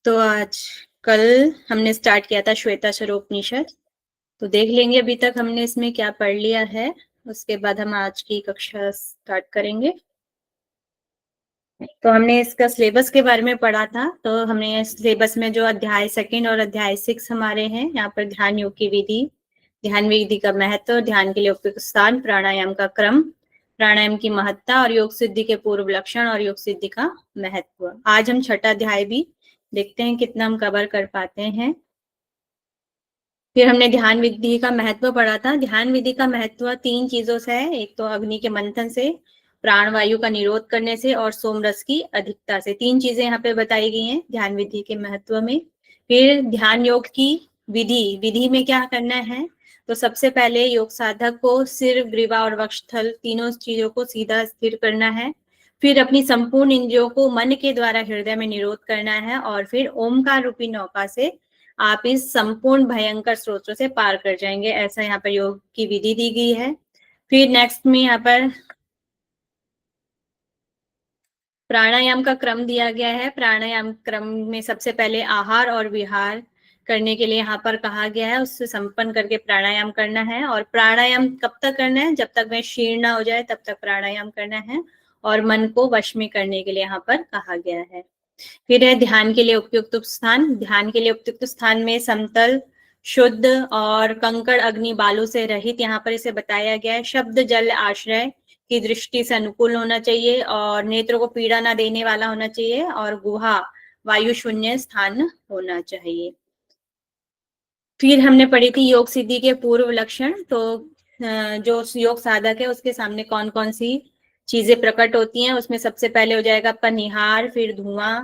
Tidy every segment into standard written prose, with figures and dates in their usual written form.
तो आज कल हमने स्टार्ट किया था श्वेताश्वतर उपनिषद, तो देख लेंगे अभी तक हमने इसमें क्या पढ़ लिया है। उसके बाद हम आज की कक्षा स्टार्ट करेंगे। तो हमने इसका सिलेबस के बारे में पढ़ा था। तो हमने सिलेबस में जो अध्याय 2 और अध्याय 6 हमारे हैं, यहाँ पर ध्यान योग की विधि, ध्यान विधि का महत्व, ध्यान के लिए उपयुक्त स्थान, प्राणायाम का क्रम, प्राणायाम की महत्ता और योग सिद्धि के पूर्व लक्षण और योग सिद्धि का महत्व। आज हम 6वां अध्याय भी देखते हैं कितना हम कवर कर पाते हैं। फिर हमने ध्यान विधि का महत्व पढ़ा था। ध्यान विधि का महत्व 3 चीजों से है। एक तो अग्नि के मंथन से, प्राण वायु का निरोध करने से और सोमरस की अधिकता से। 3 चीजें यहाँ पे बताई गई हैं ध्यान विधि के महत्व में। फिर ध्यान योग की विधि में क्या करना है, तो सबसे पहले योग साधक को सिर, ग्रीवा और वक्षस्थल तीनों चीजों को सीधा स्थिर करना है। फिर अपनी संपूर्ण इंद्रियों को मन के द्वारा हृदय में निरोध करना है और फिर ओमकार रूपी नौका से आप इस संपूर्ण भयंकर स्रोतों से पार कर जाएंगे। ऐसा यहाँ पर योग की विधि दी गई है। फिर नेक्स्ट में यहाँ पर प्राणायाम का क्रम दिया गया है। प्राणायाम क्रम में सबसे पहले आहार और विहार करने के लिए यहाँ पर कहा गया है, उससे संपन्न करके प्राणायाम करना है। और प्राणायाम कब तक करना है, जब तक वह क्षीण ना हो जाए तब तक प्राणायाम करना है। और मन को वश में करने के लिए यहाँ पर कहा गया है। फिर है ध्यान के लिए उपयुक्त स्थान। ध्यान के लिए उपयुक्त स्थान में समतल, शुद्ध और कंकड़ अग्नि बालू से रहित यहाँ पर इसे बताया गया है। शब्द जल आश्रय की दृष्टि से अनुकूल होना चाहिए और नेत्रों को पीड़ा ना देने वाला होना चाहिए और गुहा वायु शून्य स्थान होना चाहिए। फिर हमने पढ़ी थी योग सिद्धि के पूर्व लक्षण। तो जो योग साधक है उसके सामने कौन कौन सी चीजें प्रकट होती हैं, उसमें सबसे पहले हो जाएगा आपका निहार, फिर धुआं,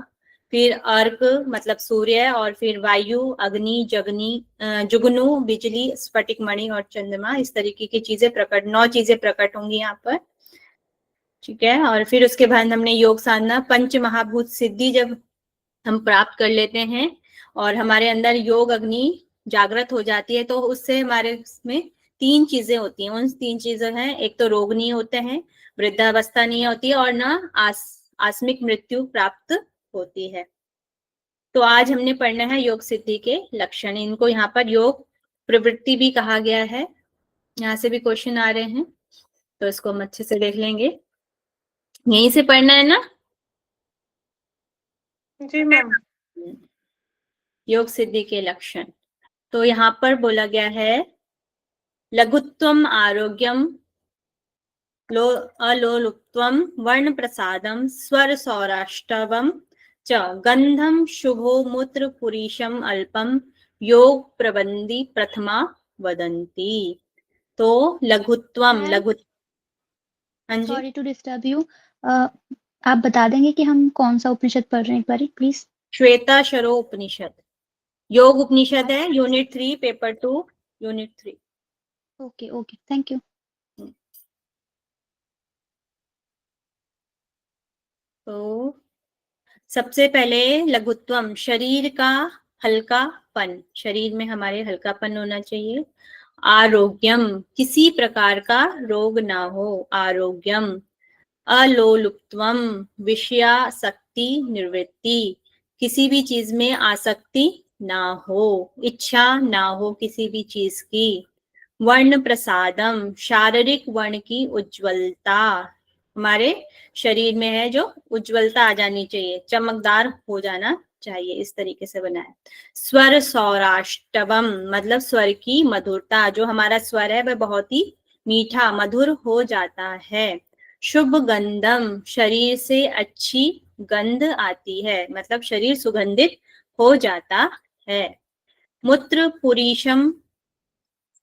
फिर अर्क मतलब सूर्य, और फिर वायु, अग्नि, जुगनू, बिजली, स्फटिक मणि और चंद्रमा। इस तरीके की चीजें प्रकट, 9 चीजें प्रकट होंगी यहाँ पर। ठीक है। और फिर उसके बाद हमने योग साधना पंच महाभूत सिद्धि जब हम प्राप्त कर लेते हैं और हमारे अंदर योग अग्नि जागृत हो जाती है, तो उससे हमारे में 3 चीजें होती हैं। उन 3 चीजें हैं, एक तो रोग नहीं होते हैं, वृद्धावस्था नहीं होती और ना आस्मिक मृत्यु प्राप्त होती है। तो आज हमने पढ़ना है योग सिद्धि के लक्षण। इनको यहाँ पर योग प्रवृत्ति भी कहा गया है। यहाँ से भी क्वेश्चन आ रहे हैं, तो इसको हम अच्छे से देख लेंगे। यहीं से पढ़ना है ना? जी मैम। योग सिद्धि के लक्षण तो यहाँ पर बोला गया है, लघुत्वम आरोग्यम, अलोलुप्त्वम, वर्ण प्रसादम, स्वर सौराष्ट्रवम च, गंधम शुभो मूत्र पुरीशम अल्पम, योग प्रबंधी प्रथमा वदंती। तो लघुत्वम, सॉरी टू डिस्टर्ब यू, आप बता देंगे कि हम कौन सा उपनिषद पढ़ रहे हैं एक बारी प्लीज? श्वेताश्वतर उपनिषद, योग उपनिषद है, unit 3, paper 2, unit 3। Okay okay, thank you. तो सबसे पहले लघुत्वम, शरीर का हल्कापन, शरीर में हमारे हल्कापन होना चाहिए। आरोग्यम, किसी प्रकार का रोग ना हो, आरोग्यम। अलोलुप्त्वम, विषयासक्ति निवृत्ति, किसी भी चीज में आसक्ति ना हो, इच्छा ना हो किसी भी चीज की। वर्ण प्रसादम, शारीरिक वर्ण की उज्ज्वलता, हमारे शरीर में है जो उज्ज्वलता आ जानी चाहिए, चमकदार हो जाना चाहिए, इस तरीके से बनाए। स्वर सौराष्ट्रवम, मतलब स्वर की मधुरता, जो हमारा स्वर है वह बहुत ही मीठा मधुर हो जाता है। शुभ गंधम, शरीर से अच्छी गंध आती है, मतलब शरीर सुगंधित हो जाता है। मूत्र पुरीशम,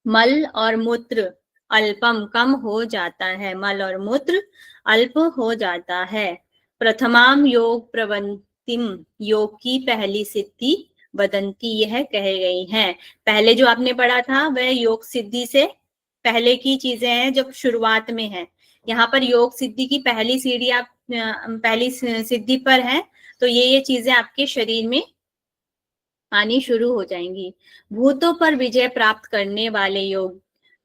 मल और मूत्र अल्पम, कम हो जाता है, मल और मूत्र अल्प हो जाता है। प्रथमाम योग प्रवंतिम, योग की पहली सिद्धि वदंती, यह कह गई हैं। पहले जो आपने पढ़ा था वह योग सिद्धि से पहले की चीजें हैं, जब शुरुआत में है। यहाँ पर योग सिद्धि की पहली सीढ़ी, आप पहली सिद्धि पर है, तो ये चीजें आपके शरीर में आनी शुरू हो जाएंगी। भूतों पर विजय प्राप्त करने वाले योग,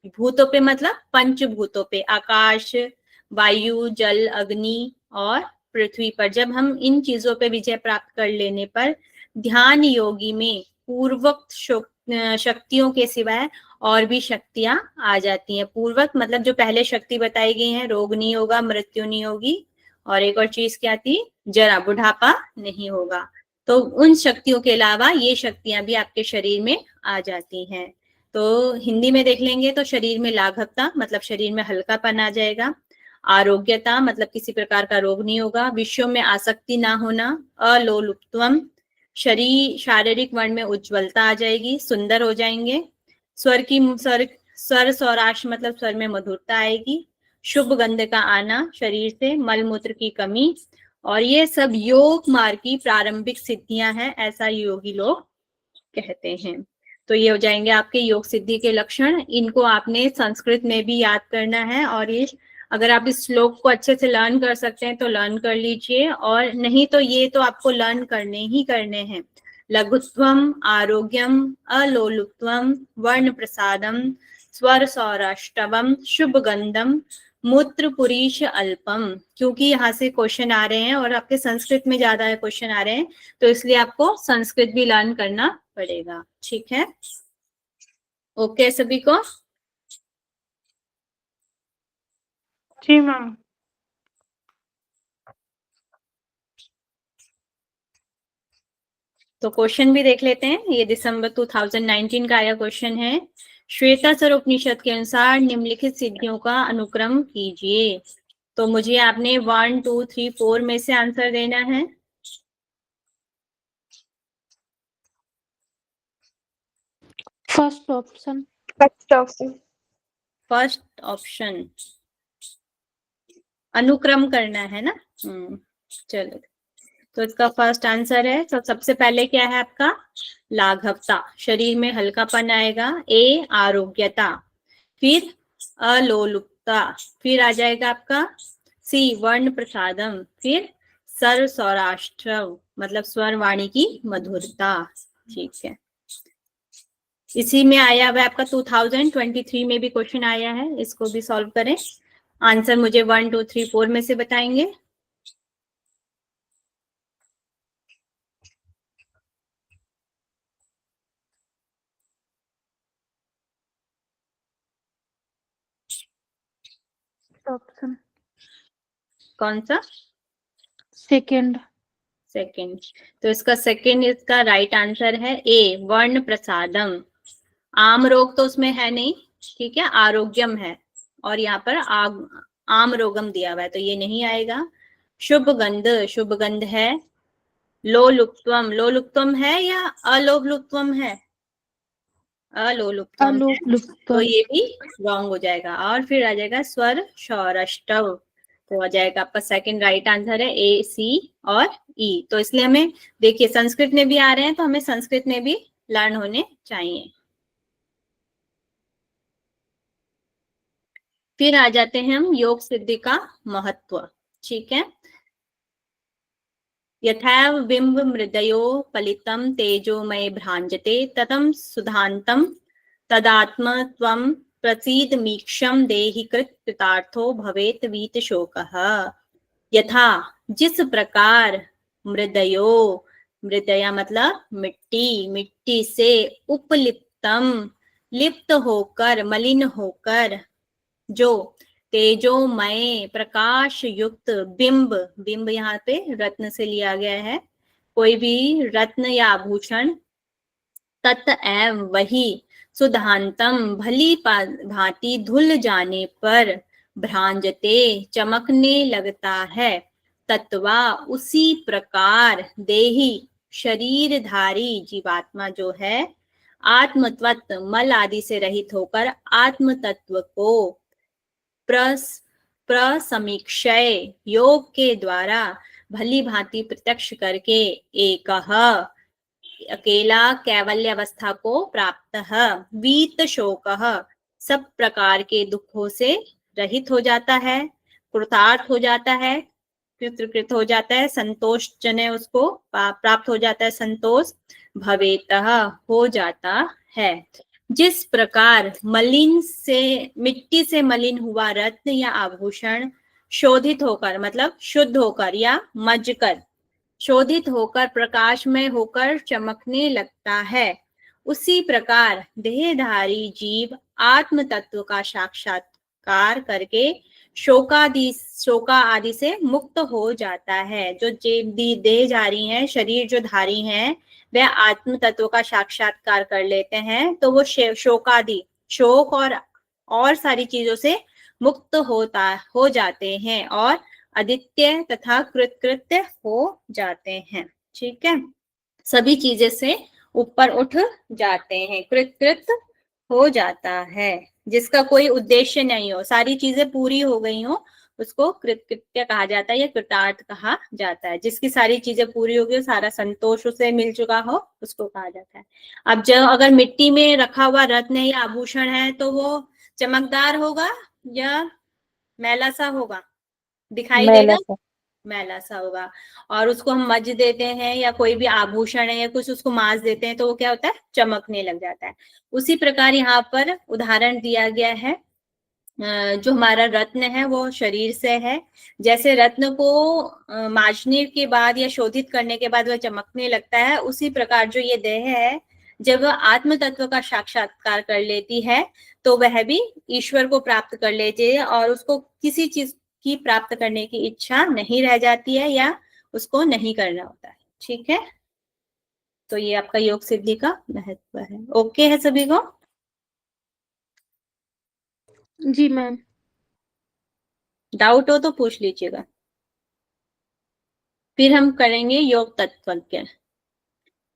भूतों पे मतलब पंचभूतों पे, आकाश, वायु, जल, अग्नि और पृथ्वी पर, जब हम इन चीजों पे विजय प्राप्त कर लेने पर ध्यान योगी में पूर्वोक्त शक्तियों के सिवाय और भी शक्तियां आ जाती हैं। पूर्वक मतलब जो पहले शक्ति बताई गई है, रोग नहीं होगा, मृत्यु नहीं होगी, और एक और चीज क्या थी, जरा, बुढ़ापा नहीं होगा। तो उन शक्तियों के अलावा ये शक्तियां भी आपके शरीर में आ जाती हैं। तो हिंदी में देख लेंगे तो शरीर में लाघवता मतलब शरीर में हल्कापन आ जाएगा, आरोग्यता मतलब किसी प्रकार का रोग नहीं होगा, विषयों में आसक्ति ना होना, अलोलुप्त्वम शारीरिक वर्ण में उज्ज्वलता आ जाएगी, सुंदर हो जाएंगे, स्वर सौराष्ट्र मतलब स्वर में मधुरता आएगी, शुभ गंध का आना शरीर से, मल मूत्र की कमी, और ये सब योग मार्ग की प्रारंभिक सिद्धियां हैं, ऐसा योगी लोग कहते हैं। तो ये हो जाएंगे आपके योग सिद्धि के लक्षण। इनको आपने संस्कृत में भी याद करना है, और ये अगर आप इस श्लोक को अच्छे से लर्न कर सकते हैं तो लर्न कर लीजिए, और नहीं तो ये तो आपको लर्न करने ही करने हैं। लघुत्वम, आरोग्यम, अलोलुप्त्वम, वर्ण प्रसादम, स्वर सौराष्ट्रवम, शुभ गंधम, मूत्र पुरीश अल्पम। क्योंकि यहाँ से क्वेश्चन आ रहे हैं और आपके संस्कृत में ज्यादा क्वेश्चन आ रहे हैं, तो इसलिए आपको संस्कृत भी लर्न करना पड़ेगा। ठीक है, ओके सभी को? जी मैम। तो क्वेश्चन भी देख लेते हैं। ये दिसंबर 2019 का आया क्वेश्चन है। श्वेतासर उपनिषद के अनुसार निम्नलिखित सिद्धियों का अनुक्रम कीजिए। तो मुझे आपने 1, 2, 3, 4 में से आंसर देना है। First option. फर्स्ट ऑप्शन अनुक्रम करना है ना। चलो, तो इसका फर्स्ट आंसर है, तो सबसे पहले क्या है आपका, लाघवता, शरीर में हल्कापन आएगा। ए, आरोग्यता, फिर अलोलुप्ता, फिर आ जाएगा आपका सी, वर्ण प्रसादम, फिर सर सौराष्ट्र मतलब स्वर वाणी की मधुरता। ठीक है, इसी में आया हुआ आपका 2023 में भी क्वेश्चन आया है, इसको भी सॉल्व करें। आंसर मुझे 1, 2, 3, 4 में से बताएंगे। ऑप्शन कौन सा? सेकंड। सेकंड। तो इसका सेकंड, इसका राइट आंसर है ए, वर्ण प्रसादम। आम रोग तो उसमें है नहीं, ठीक है, आरोग्यम है, और यहाँ पर आम रोगम दिया हुआ है, तो ये नहीं आएगा। शुभ गंध, शुभ गंध है। लोलुप्त्वम, लोलुप्त्वम है या अलोलुप्त्वम है? अलोलुप्त्वम है, तो ये भी रॉन्ग हो जाएगा। और फिर आ जाएगा स्वर सौराष्ट्र, तो आ जाएगा आपका सेकंड राइट आंसर है ए, सी और ई। तो इसलिए हमें देखिए संस्कृत में भी आ रहे हैं, तो हमें संस्कृत में भी लर्न होने चाहिए। फिर आ जाते हैं हम योग सिद्धि का महत्व। ठीक है, यथैव बिंब मृदयो पलितम तेजोमय भ्रांजते ततम सुधांतम तदात्म त्वं प्रसीद मीक्षम देहि कृत कृतार्थो भवेत वीत शोकः। यथा, जिस प्रकार, मृदयो, मृदया मतलब मिट्टी, मिट्टी से, उपलिप्तम लिप्त होकर, मलिन होकर, जो तेजोमय प्रकाश युक्त बिंब, बिंब यहाँ पे रत्न से लिया गया है, कोई भी रत्न या आभूषण, तत् एव वही, सुधांतम भली भांति धुल जाने पर, भ्रांजते चमकने लगता है, तत्वा उसी प्रकार, देही शरीरधारी जीवात्मा जो है, आत्मतत्व मल आदि से रहित होकर आत्म तत्व को प्रसमीक्षय योग के द्वारा भली भांति प्रत्यक्ष करके, एक अकेला कैवल्य अवस्था को प्राप्त, वीत शोक, सब प्रकार के दुखों से रहित हो जाता है, कृतार्थ हो जाता है, कृतकृत हो जाता है, संतोष जने उसको प्राप्त हो जाता है, संतोष भवेत हो जाता है। जिस प्रकार मलिन से, मिट्टी से मलिन हुआ रत्न या आभूषण शोधित होकर मतलब शुद्ध होकर या मज कर शोधित होकर प्रकाशमय होकर चमकने लगता है, उसी प्रकार देहधारी जीव आत्म तत्व का साक्षात्कार करके शोका आदि से मुक्त हो जाता है। जो देहधारी हैं, शरीर जो धारी हैं, वह आत्म तत्व का साक्षात्कार कर लेते हैं तो वो शोकादि, शोक और सारी चीजों से मुक्त हो जाते हैं और अदित्य तथा कृतकृत्य हो जाते हैं। ठीक है, सभी चीजें से ऊपर उठ जाते हैं, कृतकृत हो जाता है। जिसका कोई उद्देश्य नहीं हो, सारी चीजें पूरी हो गई हो, उसको कृतकृत्य कहा जाता है या कृतार्थ कहा जाता है। जिसकी सारी चीजें पूरी हो गई, सारा संतोष उसे मिल चुका हो, उसको कहा जाता है। अब जो अगर मिट्टी में रखा हुआ रत्न या आभूषण है तो वो चमकदार होगा या मैला सा होगा, दिखाई देगा, मैला सा होगा। और उसको हम मज देते हैं या कोई भी आभूषण है या कुछ उसको माज देते हैं तो वो क्या होता है, चमकने लग जाता है। उसी प्रकार यहाँ पर उदाहरण दिया गया है, जो हमारा रत्न है वो शरीर से है। जैसे रत्न को माजने के बाद या शोधित करने के बाद वह चमकने लगता है, उसी प्रकार जो ये देह है जब आत्म तत्व का साक्षात्कार कर लेती है तो वह भी ईश्वर को प्राप्त कर लेती है और उसको किसी चीज की प्राप्त करने की इच्छा नहीं रह जाती है या उसको नहीं करना होता है। ठीक है, तो ये आपका योग सिद्धि का महत्व है। ओके है सभी को? जी मैम। डाउट हो तो पूछ लीजिएगा। फिर हम करेंगे योग तत्वज्ञ।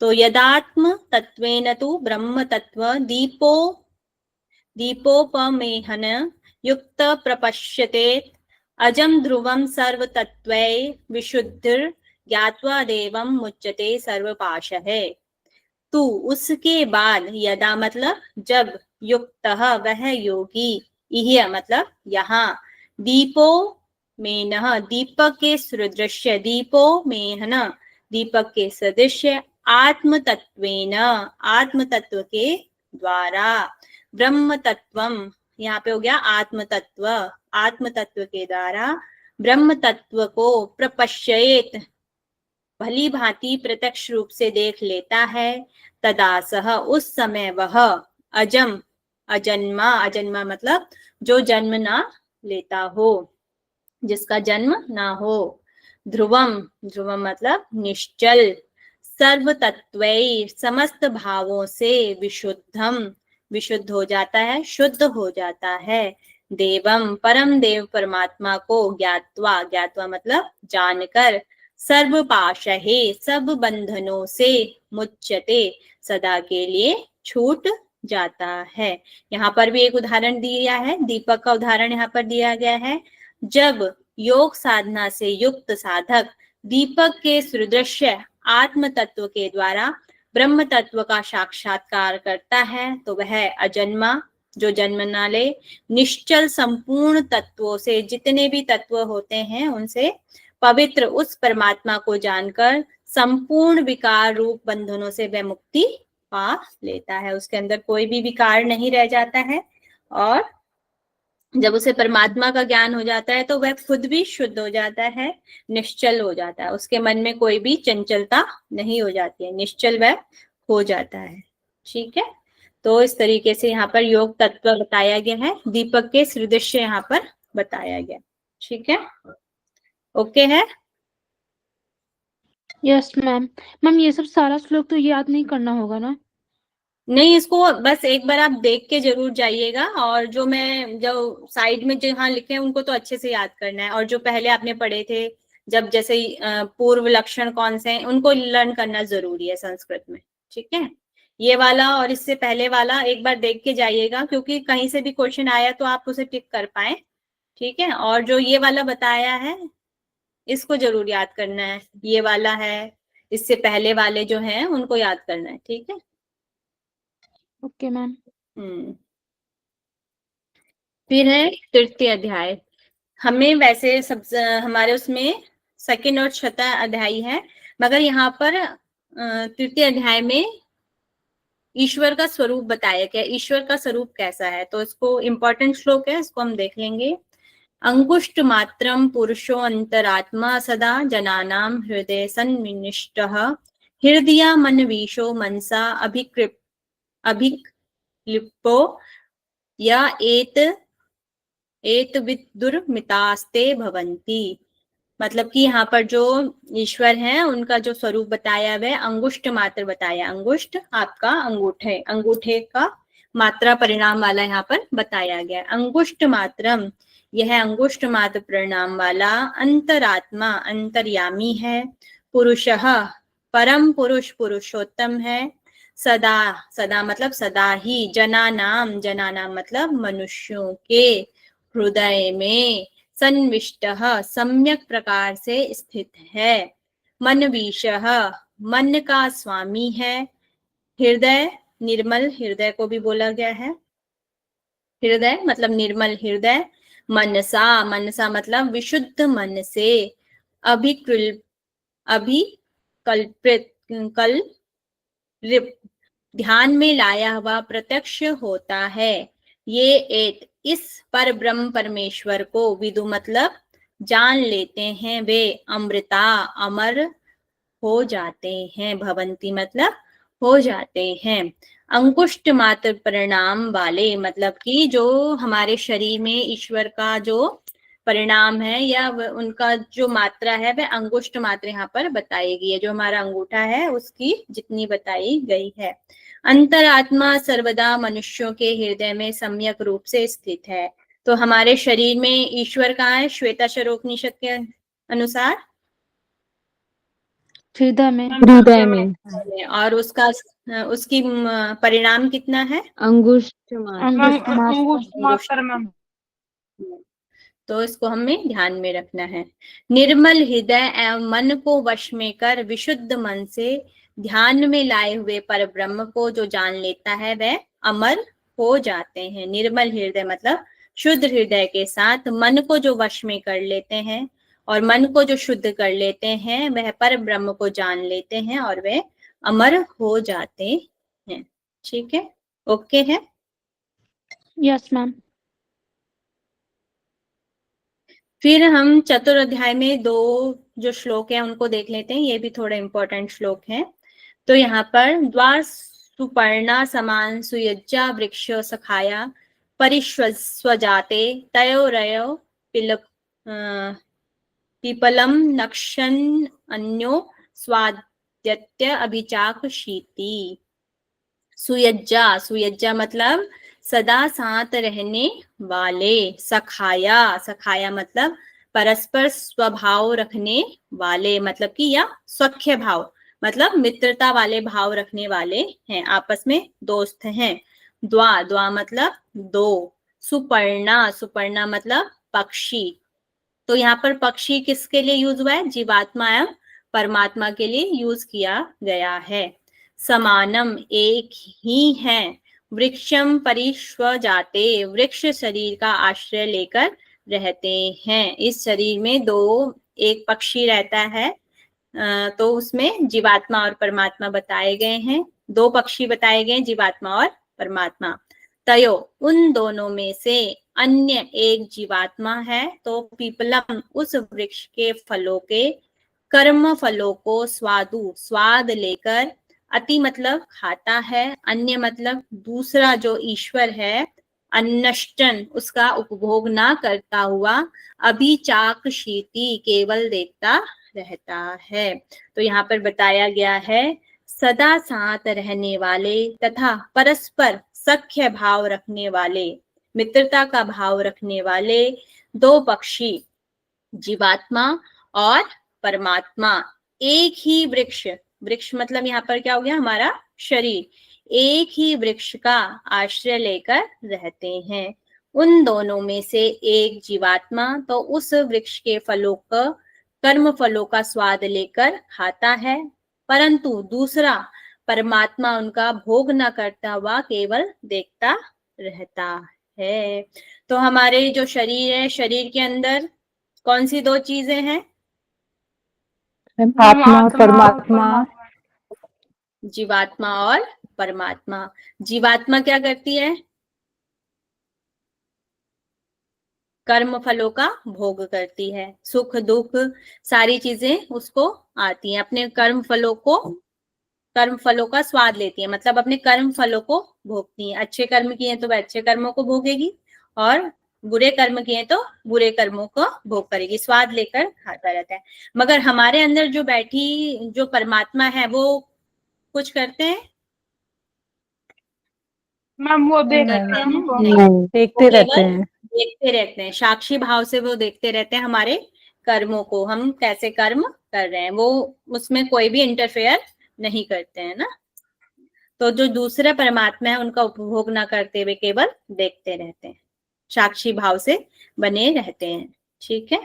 तो यदात्म तत्वेन तु ब्रह्म तत्व दीपोपमेहन युक्त प्रपश्यते अजम ध्रुवम सर्व तत्वै विशुद्धिर ज्ञात्वा देवम मुच्यते सर्वपाशः। तू उसके बाद, यदा मतलब जब, युक्त वह योगी, इह मतलब यहाँ, दीपो मेनः दीपक के सदृश्य, दीपो मेहन दीपक के सदृश्य, आत्म तत्वेन आत्म तत्व के द्वारा, ब्रह्म तत्वम यहाँ पे हो गया आत्म तत्व, आत्म तत्व के द्वारा ब्रह्म तत्व को प्रपश्येत भली भांति प्रत्यक्ष रूप से देख लेता है। तदासह उस समय वह, अजम अजन्मा, अजन्मा मतलब जो जन्म ना लेता हो, जिसका जन्म ना हो, ध्रुवम, ध्रुवम मतलब निश्चल, सर्व तत्वै समस्त भावों से, विशुद्धम विशुद्ध हो जाता है, शुद्ध हो जाता है, देवम परम देव परमात्मा को, ज्ञात्वा, ज्ञात्वा मतलब जानकर, सर्व पाशहे सब बंधनों से, मुच्यते सदा के लिए छूट जाता है। यहाँ पर भी एक उदाहरण दिया है, दीपक का उदाहरण यहाँ पर दिया गया है। जब योग साधना से युक्त साधक दीपक के सदृश्य आत्म तत्व के द्वारा ब्रह्म तत्व का साक्षात्कार करता है तो वह अजन्मा, जो जन्म ना ले, निश्चल संपूर्ण तत्वों से, जितने भी तत्व होते हैं उनसे पवित्र उस परमात्मा को जानकर संपूर्ण विकार रूप बंधनों से वह मुक्ति पा लेता है। उसके अंदर कोई भी विकार नहीं रह जाता है और जब उसे परमात्मा का ज्ञान हो जाता है तो वह खुद भी शुद्ध हो जाता है, निश्चल हो जाता है, उसके मन में कोई भी चंचलता नहीं हो जाती है, निश्चल वह हो जाता है। ठीक है, तो इस तरीके से यहाँ पर योग तत्व बताया गया है, दीपक के सदृश्य यहाँ पर बताया गया। ठीक है, ओके है? Yes ma'am. मैम ये सब सारा श्लोक तो याद नहीं करना होगा ना? नहीं, इसको बस एक बार आप देख के जरूर जाइएगा और जो साइड में जहाँ लिखे हैं उनको तो अच्छे से याद करना है, और जो पहले आपने पढ़े थे जब, जैसे पूर्व लक्षण कौन से हैं उनको लर्न करना जरूरी है संस्कृत में। ठीक है, ये वाला और इससे पहले वाला एक बार देख के जाइएगा, क्योंकि कहीं से भी क्वेश्चन आया तो आप उसे टिक कर पाए। ठीक है, और जो ये वाला बताया है इसको जरूर याद करना है, ये वाला है, इससे पहले वाले जो हैं उनको याद करना है। ठीक है, ओके मैम। फिर है तृतीय अध्याय। हमें वैसे सब हमारे उसमें सेकंड और छठा अध्याय है, मगर यहाँ पर तृतीय अध्याय में ईश्वर का स्वरूप बताया गया, ईश्वर का स्वरूप कैसा है, तो इसको इम्पोर्टेंट श्लोक है, इसको हम देख लेंगे। अंगुष्ठ मात्रम पुरुषो अंतरात्मा सदा जनानां हृदय सन्निविष्टः हृदया मनवीशो मनसा अभिक्लिप्तो या एत विदुर्मितास्ते भवन्ति। मतलब कि यहाँ पर जो ईश्वर है उनका जो स्वरूप बताया वह अंगुष्ठ मात्र बताया। अंगुष्ठ आपका अंगूठे, अंगूठे का मात्रा परिणाम वाला यहाँ पर बताया गया। अंगुष्ठ मात्रम, यह अंगुष्ठ मात्र परिणाम वाला अंतरात्मा अंतर्यामी है। पुरुषः, परम पुरुष पुरुषोत्तम है। सदा, सदा मतलब सदा ही, जनानाम, जनानाम मतलब मनुष्यों के, हृदय में, सन्विष्टः सम्यक प्रकार से स्थित है। मनवीशः, मन का स्वामी है। हृदय, निर्मल हृदय को भी बोला गया है। हृदय मतलब निर्मल हृदय। मनसा, मनसा मतलब विशुद्ध मन से। अभिकल्पित, ध्यान में लाया हुआ प्रत्यक्ष होता है। ये एक, इस पर ब्रह्म परमेश्वर को, विदु मतलब जान लेते हैं, वे अमृता अमर हो जाते हैं। भवंती मतलब हो जाते हैं। अंकुष्ट मात्र परिणाम वाले मतलब कि जो हमारे शरीर में ईश्वर का जो परिणाम है या उनका जो मात्रा है वह अंगुष्ठ मात्रा यहाँ पर बताई गई है। जो हमारा अंगूठा है उसकी जितनी बताई गई है। अंतरात्मा सर्वदा मनुष्यों के हृदय में सम्यक रूप से स्थित है। तो हमारे शरीर में ईश्वर कहाँ है? श्वेताक्षरोपनिषद के अनुसार हृदय में। हृदय में। और उसका उसकी परिणाम कितना है? अंगुष्ठ मात्र। अंगुष्ठ मात्र। तो इसको हमें ध्यान में रखना है। निर्मल हृदय एवं मन को वश में कर विशुद्ध मन से ध्यान में लाए हुए पर ब्रह्म को जो जान लेता है वह अमर हो जाते हैं। निर्मल हृदय मतलब शुद्ध हृदय के साथ मन को जो वश में कर लेते हैं और मन को जो शुद्ध कर लेते हैं वह पर ब्रह्म को जान लेते हैं और वह अमर हो जाते हैं। ठीक है, ओके है। Yes ma'am. फिर हम चतुर्ध्याय में दो जो श्लोक है उनको देख लेते हैं। ये भी थोड़े इंपॉर्टेंट श्लोक हैं। तो यहाँ पर द्वार सुपर्णा समान सुयज्जा वृक्ष सखाया परिष्वजाते तयोरयो पीपलम नक्षन अन्यो स्वाद्यत्य अभिचाक शीति। सुयज्जा, सुयज्जा मतलब सदा साथ रहने वाले। सखाया, सखाया मतलब परस्पर स्वभाव रखने वाले, मतलब कि या सख्य भाव मतलब मित्रता वाले भाव रखने वाले हैं, आपस में दोस्त हैं। द्वा, द्वा मतलब दो। सुपर्णा, सुपर्णा मतलब पक्षी। तो यहाँ पर पक्षी किसके लिए यूज हुआ है? जीवात्मा एवं परमात्मा के लिए यूज किया गया है। समानम एक ही है। वृक्षम परिष्व जाते, वृक्ष शरीर का आश्रय लेकर रहते हैं। इस शरीर में दो, एक पक्षी रहता है तो उसमें जीवात्मा और परमात्मा बताए गए हैं। दो पक्षी बताए गए, जीवात्मा और परमात्मा। तयो, उन दोनों में से अन्य एक जीवात्मा है। तो पीपलम उस वृक्ष के फलों के, कर्म फलों को स्वादु स्वाद लेकर, अति मतलब खाता है, अन्य मतलब दूसरा जो ईश्वर है, अन्नष्टन उसका उपभोग ना करता हुआ, अभिचाक शीति केवल देखता रहता है। तो यहाँ पर बताया गया है सदा साथ रहने वाले तथा परस्पर सख्य भाव रखने वाले, मित्रता का भाव रखने वाले दो पक्षी, जीवात्मा और परमात्मा, एक ही वृक्ष, वृक्ष मतलब यहाँ पर क्या हो गया? हमारा शरीर, एक ही वृक्ष का आश्रय लेकर रहते हैं। उन दोनों में से एक जीवात्मा तो उस वृक्ष के फलों का, कर्म फलों का स्वाद लेकर खाता है, परंतु दूसरा परमात्मा उनका भोग न करता हुआ केवल देखता रहता है। तो हमारे जो शरीर है, शरीर के अंदर कौन सी दो चीजें हैं? आत्मा और परमात्मा। जीवात्मा और परमात्मा। जीवात्मा क्या करती है? कर्म फलों का भोग करती है, सुख दुख सारी चीजें उसको आती हैं, अपने कर्म फलों का स्वाद लेती है, मतलब अपने कर्म फलों को भोगती है। अच्छे कर्म किए तो वह अच्छे कर्मों को भोगेगी और बुरे कर्म किए तो बुरे कर्मों को भोग करेगी, स्वाद लेकर खाता रहता है। मगर हमारे अंदर जो बैठी जो परमात्मा है वो कुछ करते हैं मैम वो देखते हैं नहीं, हमको। नहीं, देखते वो रहते केवल हैं। देखते रहते हैं, साक्षी भाव से वो देखते रहते हैं हमारे कर्मों को, हम कैसे कर्म कर रहे हैं, वो उसमें कोई भी इंटरफेयर नहीं करते हैं ना। तो जो दूसरे परमात्मा है उनका उपभोग ना करते हुए केवल देखते रहते हैं, साक्षी भाव से बने रहते हैं। ठीक है,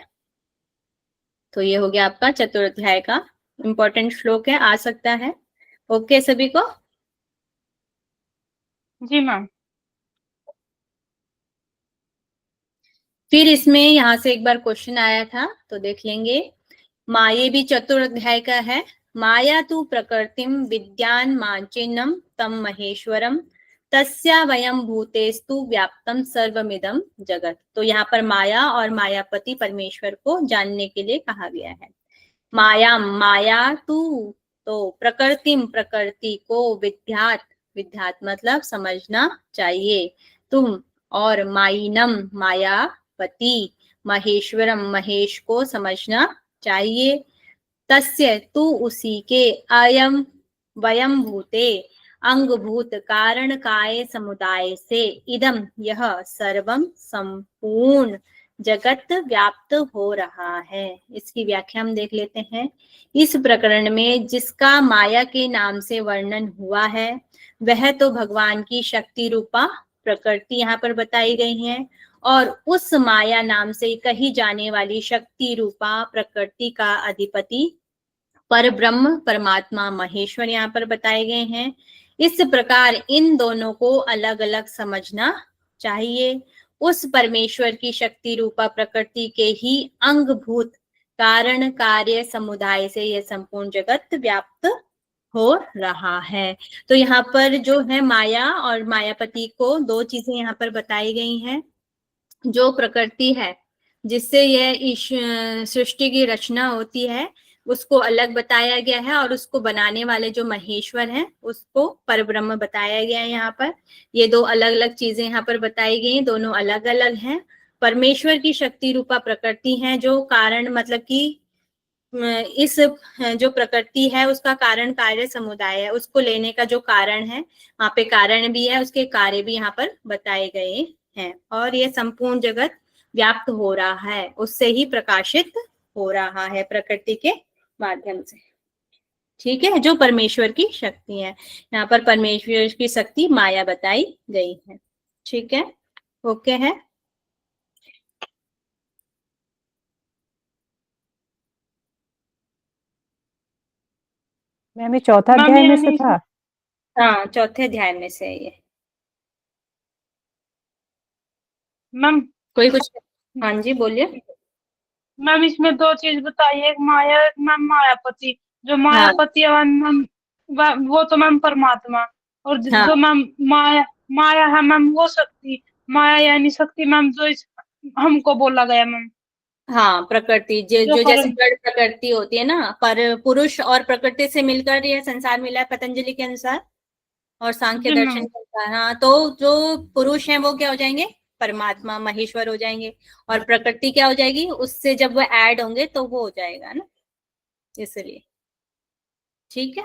तो ये हो गया आपका चतुर्ध्याय का इंपॉर्टेंट श्लोक है, आ सकता है। ओके सभी को? जी मैम। फिर इसमें यहाँ से एक बार क्वेश्चन आया था तो देख लेंगे। ये भी चतुर्ध्याय का है। माया तु प्रकृतिम विद्यान माचिन्नम तम महेश्वरम तस्या वयम भूतेस्तु व्याप्तम सर्वमिदम जगत। तो यहाँ पर माया और मायापति परमेश्वर को जानने के लिए कहा गया है। माया तु, तो प्रकृतिम प्रकृति को, विद्यात मतलब समझना चाहिए, तुम, और माइनम मायापति, महेश्वरम महेश को समझना चाहिए, तस्य तू उसी के, अयम वयम भूते अंगभूत कारण काय समुदाय से, इदम यह सर्वम संपूर्ण जगत व्याप्त हो रहा है। इसकी व्याख्या हम देख लेते हैं। इस प्रकरण में जिसका माया के नाम से वर्णन हुआ है वह तो भगवान की शक्ति रूपा प्रकृति यहाँ पर बताई गई है, और उस माया नाम से कही जाने वाली शक्ति रूपा प्रकृति का अधिपति पर ब्रह्म परमात्मा महेश्वर यहाँ पर बताए गए हैं। इस प्रकार इन दोनों को अलग अलग समझना चाहिए। उस परमेश्वर की शक्ति रूपा प्रकृति के ही अंगभूत कारण कार्य समुदाय से यह संपूर्ण जगत व्याप्त हो रहा है। तो यहाँ पर जो है माया और मायापति को दो चीजें यहाँ पर बताई गई हैं। जो प्रकृति है जिससे यह सृष्टि की रचना होती है उसको अलग बताया गया है, और उसको बनाने वाले जो महेश्वर हैं उसको परब्रह्म बताया गया है। यहाँ पर ये दो अलग अलग चीजें यहाँ पर बताई गई हैं, दोनों अलग अलग हैं। परमेश्वर की शक्ति रूपा प्रकृति है जो कारण, मतलब कि इस जो प्रकृति है उसका कारण कार्य समुदाय है, उसको लेने का जो कारण है वहां पे कारण भी है, उसके कार्य भी यहाँ पर बताए गए हैं, और ये संपूर्ण जगत व्याप्त हो रहा है, उससे ही प्रकाशित हो रहा है प्रकृति के माध्यम से। ठीक है, जो परमेश्वर की शक्ति है, यहाँ पर परमेश्वर की शक्ति माया बताई गई है। ठीक है, ओके है। मैम ये चौथा मैम अध्याय में ये से नहीं था। हाँ, चौथे अध्याय में से ये। मैम। कोई कुछ? हाँ जी बोलिए। मैम इसमें दो चीज बताइए, एक माया, मैम मायापति, जो हाँ मायापति है मैम वो तो मैम परमात्मा, और हाँ जो मैम माया माया है मैम वो शक्ति, माया यानी शक्ति मैम जो हमको बोला गया मैम। हाँ, प्रकृति जो जो जैसे जड़ प्रकृति होती है ना, पर पुरुष और प्रकृति से मिलकर यह संसार मिला है पतंजलि के अनुसार और सांख्य जी दर्शन मैम। के अनुसार। हाँ, तो जो पुरुष हैं वो क्या हो जाएंगे? परमात्मा महेश्वर हो जाएंगे, और प्रकृति क्या हो जाएगी? उससे जब वो ऐड होंगे तो वो हो जाएगा ना, इसलिए। ठीक है।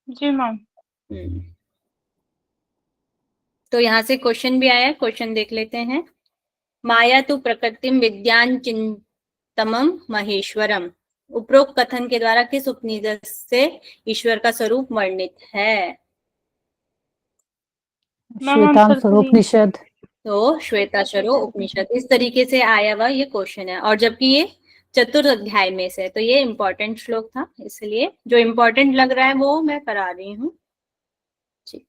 जी मैम। तो यहाँ से क्वेश्चन भी आया, क्वेश्चन देख लेते हैं। माया तु प्रकृतिम विद्यान चिंतमम महेश्वरम। उपरोक्त कथन के द्वारा किस उपनिषद से ईश्वर का स्वरूप वर्णित है? श्वेतांबर उपनिषद। तो श्वेताश्वरो उपनिषद, इस तरीके से आया हुआ ये क्वेश्चन है, और जबकि ये चतुर्थ अध्याय में से, तो ये इंपॉर्टेंट श्लोक था, इसलिए जो इंपॉर्टेंट लग रहा है वो मैं करा रही हूँ। ठीक,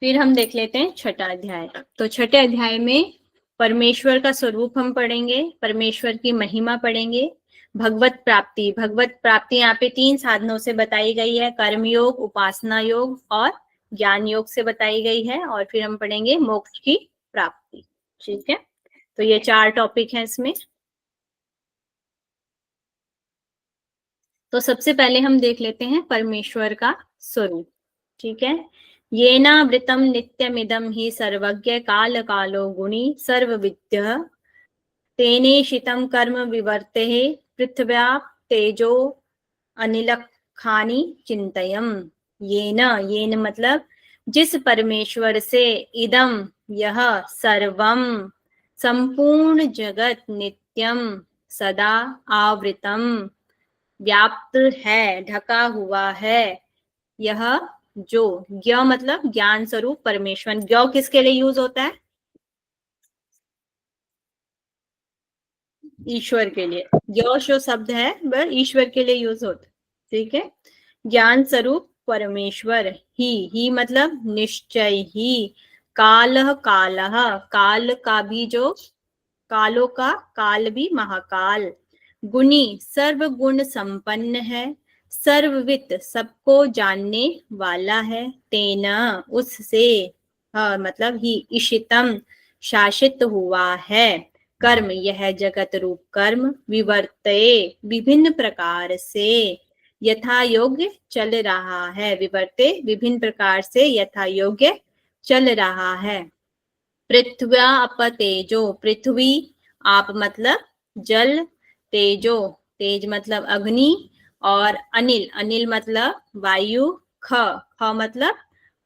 फिर हम देख लेते हैं छठा अध्याय। तो छठे अध्याय में परमेश्वर का स्वरूप हम पढ़ेंगे, परमेश्वर की महिमा पढ़ेंगे, भगवत प्राप्ति यहाँ पे 3 साधनों से बताई गई है, कर्मयोग, उपासना योग और ज्ञान योग से बताई गई है, और फिर हम पढ़ेंगे मोक्ष की प्राप्ति। ठीक है, तो ये 4 टॉपिक हैं इसमें। तो सबसे पहले हम देख लेते हैं परमेश्वर का स्वरूप। ठीक है, येनावृतम नित्यमिदं हि सर्वज्ञ काल कालो गुणी सर्वविद्य तेनेशितं कर्म विवर्तेः पृथिव्या तेजो अनिलखानि चिंतयम। येन मतलब जिस परमेश्वर से इदम यह सर्वम संपूर्ण जगत नित्यम सदा आवृतम व्याप्त है, ढका हुआ है, यह जो ज्ञ मतलब ज्ञान स्वरूप परमेश्वर। ज्ञ किसके लिए यूज होता है? ईश्वर के लिए। ज्ञ जो शब्द है वह ईश्वर के लिए यूज होता है। ठीक है, ज्ञान स्वरूप परमेश्वर ही मतलब निश्चय ही, कालः कालः काल का भी जो कालों का काल भी महाकाल, गुणी सर्व गुण संपन्न है, सर्ववित सबको जानने वाला है, तेना उससे मतलब ही इशितम शासित हुआ है, कर्म यह जगत रूप कर्म विवर्ते विभिन्न प्रकार से यथा योग्य चल रहा है, विवर्ते विभिन्न प्रकार से यथा योग्य चल रहा है। पृथ्व्या अप तेजो, पृथ्वी आप मतलब जल, तेजो तेज मतलब अग्नि, और अनिल अनिल मतलब वायु, ख मतलब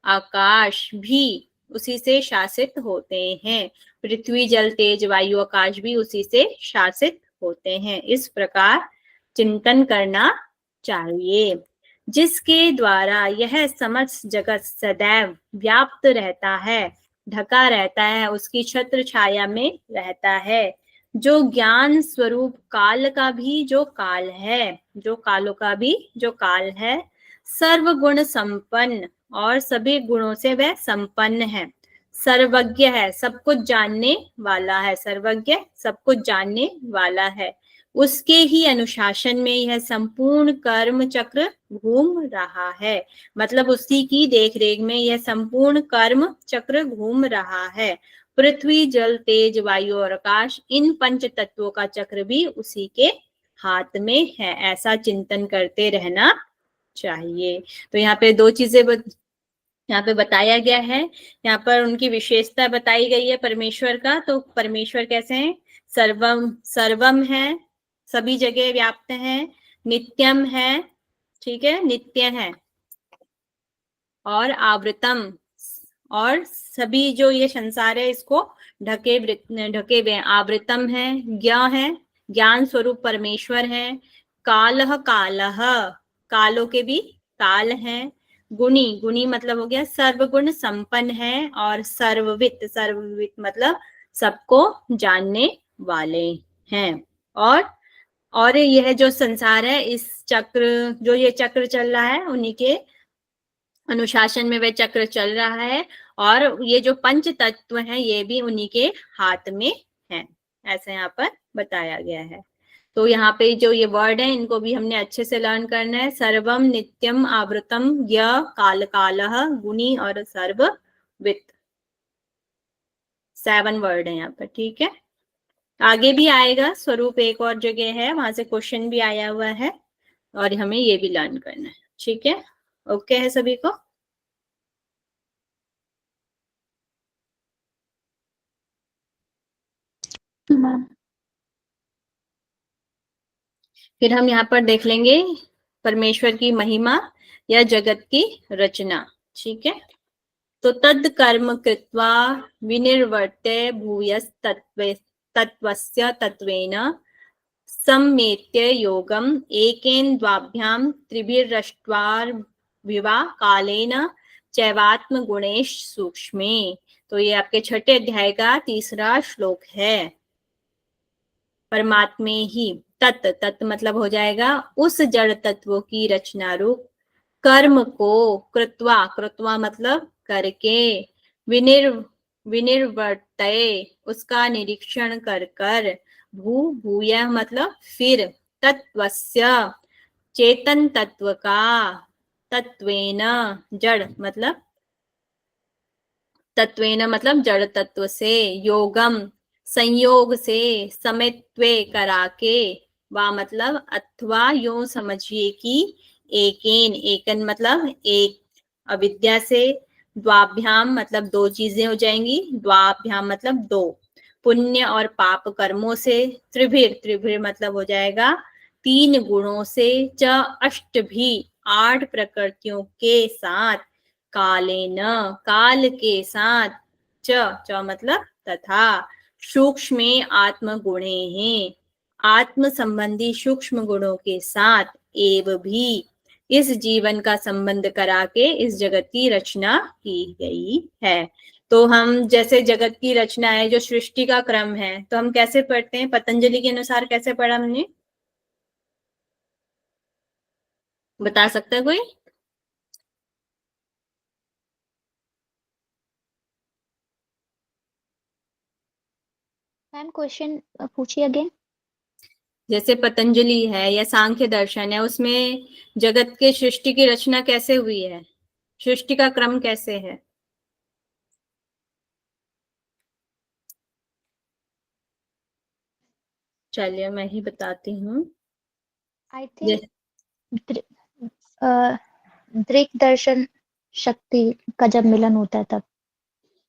आकाश भी उसी से शासित होते हैं। पृथ्वी जल तेज वायु आकाश भी उसी से शासित होते हैं। इस प्रकार चिंतन करना चाहिए, जिसके द्वारा यह समस्त जगत सदैव व्याप्त रहता है, ढका रहता है, उसकी छत्र छाया में रहता है, जो ज्ञान स्वरूप काल का भी जो काल है, जो कालों का भी जो काल है, सर्व गुण संपन्न और सभी गुणों से वह संपन्न है, सर्वज्ञ है, सब कुछ जानने वाला है, सर्वज्ञ सब कुछ जानने वाला है, उसके ही अनुशासन में यह संपूर्ण कर्म चक्र घूम रहा है, मतलब उसी की देखरेख में यह संपूर्ण कर्म चक्र घूम रहा है। पृथ्वी जल तेज वायु और आकाश इन पंच तत्वों का चक्र भी उसी के हाथ में है, ऐसा चिंतन करते रहना चाहिए। तो यहाँ पे 2 चीजें यहाँ पे बताया गया है, यहाँ पर उनकी विशेषता बताई गई है परमेश्वर का। तो परमेश्वर कैसे हैं? सर्वम है, सभी जगह व्याप्त है, नित्यम है, ठीक है, नित्य है, और आवृतम और सभी जो ये संसार है इसको ढके हुए, आवृतम है, ज्ञ है, ज्ञान स्वरूप परमेश्वर है, कालः कालः कालों के भी काल है, गुणी मतलब हो गया सर्वगुण संपन्न है, और सर्ववित मतलब सबको जानने वाले हैं। और यह जो संसार है, इस चक्र जो ये चक्र चल रहा है उन्हीं के अनुशासन में वह चक्र चल रहा है, और ये जो पंच तत्व हैं ये भी उन्हीं के हाथ में हैं, ऐसा यहाँ पर बताया गया है। तो यहाँ पे जो ये वर्ड है इनको भी हमने अच्छे से लर्न करना है। सर्वम नित्यम आवृतम ज्ञ काल कालः गुणी और सर्ववित, 7 वर्ड है यहाँ पर। ठीक है, आगे भी आएगा स्वरूप, एक और जगह है वहां से क्वेश्चन भी आया हुआ है, और हमें ये भी लर्न करना है। ठीक है, ओके है सभी को? फिर हम यहाँ पर देख लेंगे परमेश्वर की महिमा या जगत की रचना। ठीक है, तो तद कर्म कृत्वा विनिर्वर्त्य भूयस तत्वस्य तत्वेन सम्मेत्य योगम एकेन द्वाभ्याम त्रिभिरष्ट्वार्विवा कालेन चैवात्म गुणेश सूक्ष्मे। तो ये आपके 6ठे अध्याय का 3रा श्लोक है। परमात्मे ही तत् मतलब हो जाएगा उस जड़ तत्वों की रचना रूप कर्म को कृत्वा मतलब करके, विनिर्वर्तय उसका निरीक्षण कर भूय मतलब फिर, तत्वस्य चेतन तत्व का, तत्वेन जड़ मतलब तत्वेन मतलब जड़ तत्व से, योगम संयोग से, समित्वे करा के, वा मतलब अथवा यूं समझिए कि एकेन, एकन मतलब एक, अविद्या से, द्वाभ्याम मतलब दो चीजें हो जाएंगी, द्वाभ्याम मतलब दो, पुण्य और पाप कर्मों से, त्रिभिर, त्रिभिर मतलब हो जाएगा तीन गुणों से, च अष्टभी, आठ प्रकृतियों के साथ, कालेन, काल के साथ, च मतलब तथा, सूक्ष्मे आत्म गुणे हैं, आत्म संबंधी सूक्ष्म गुणों के साथ, एव भी, इस जीवन का संबंध करा के इस जगत की रचना की गई है। तो हम जैसे जगत की रचना है, जो सृष्टि का क्रम है, तो हम कैसे पढ़ते हैं? पतंजलि के अनुसार कैसे पढ़ा हमने, बता सकता है कोई? मैम क्वेश्चन पूछिए अगेन। जैसे पतंजलि है या सांख्य दर्शन है, उसमें जगत के सृष्टि की रचना कैसे हुई है, सृष्टि का क्रम कैसे है? चलिए मैं ही बताती हूँ। आई थिंक दृक् दर्शन शक्ति का जब मिलन होता है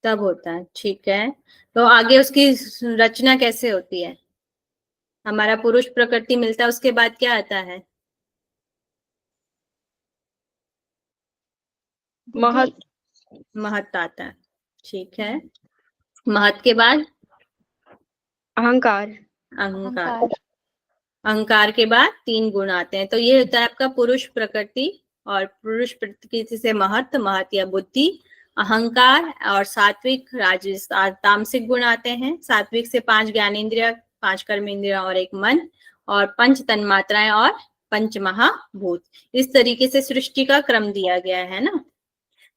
तब होता है, ठीक है। तो आगे उसकी रचना कैसे होती है? हमारा पुरुष प्रकृति मिलता है, उसके बाद क्या आता है? महत, महत आता है, ठीक है। महत के बाद अहंकार, अहंकार, अहंकार के बाद तीन गुण आते हैं। तो ये होता है आपका पुरुष प्रकृति, और पुरुष प्रकृति से महत, महत या बुद्धि, अहंकार, और सात्विक राजस तामसिक गुण आते हैं। सात्विक से 5 ज्ञानेंद्रिय, 5 कर्मेंद्रिय और 1 मन, और 5 तन्मात्राएं और 5 महाभूत। इस तरीके से सृष्टि का क्रम दिया गया है ना।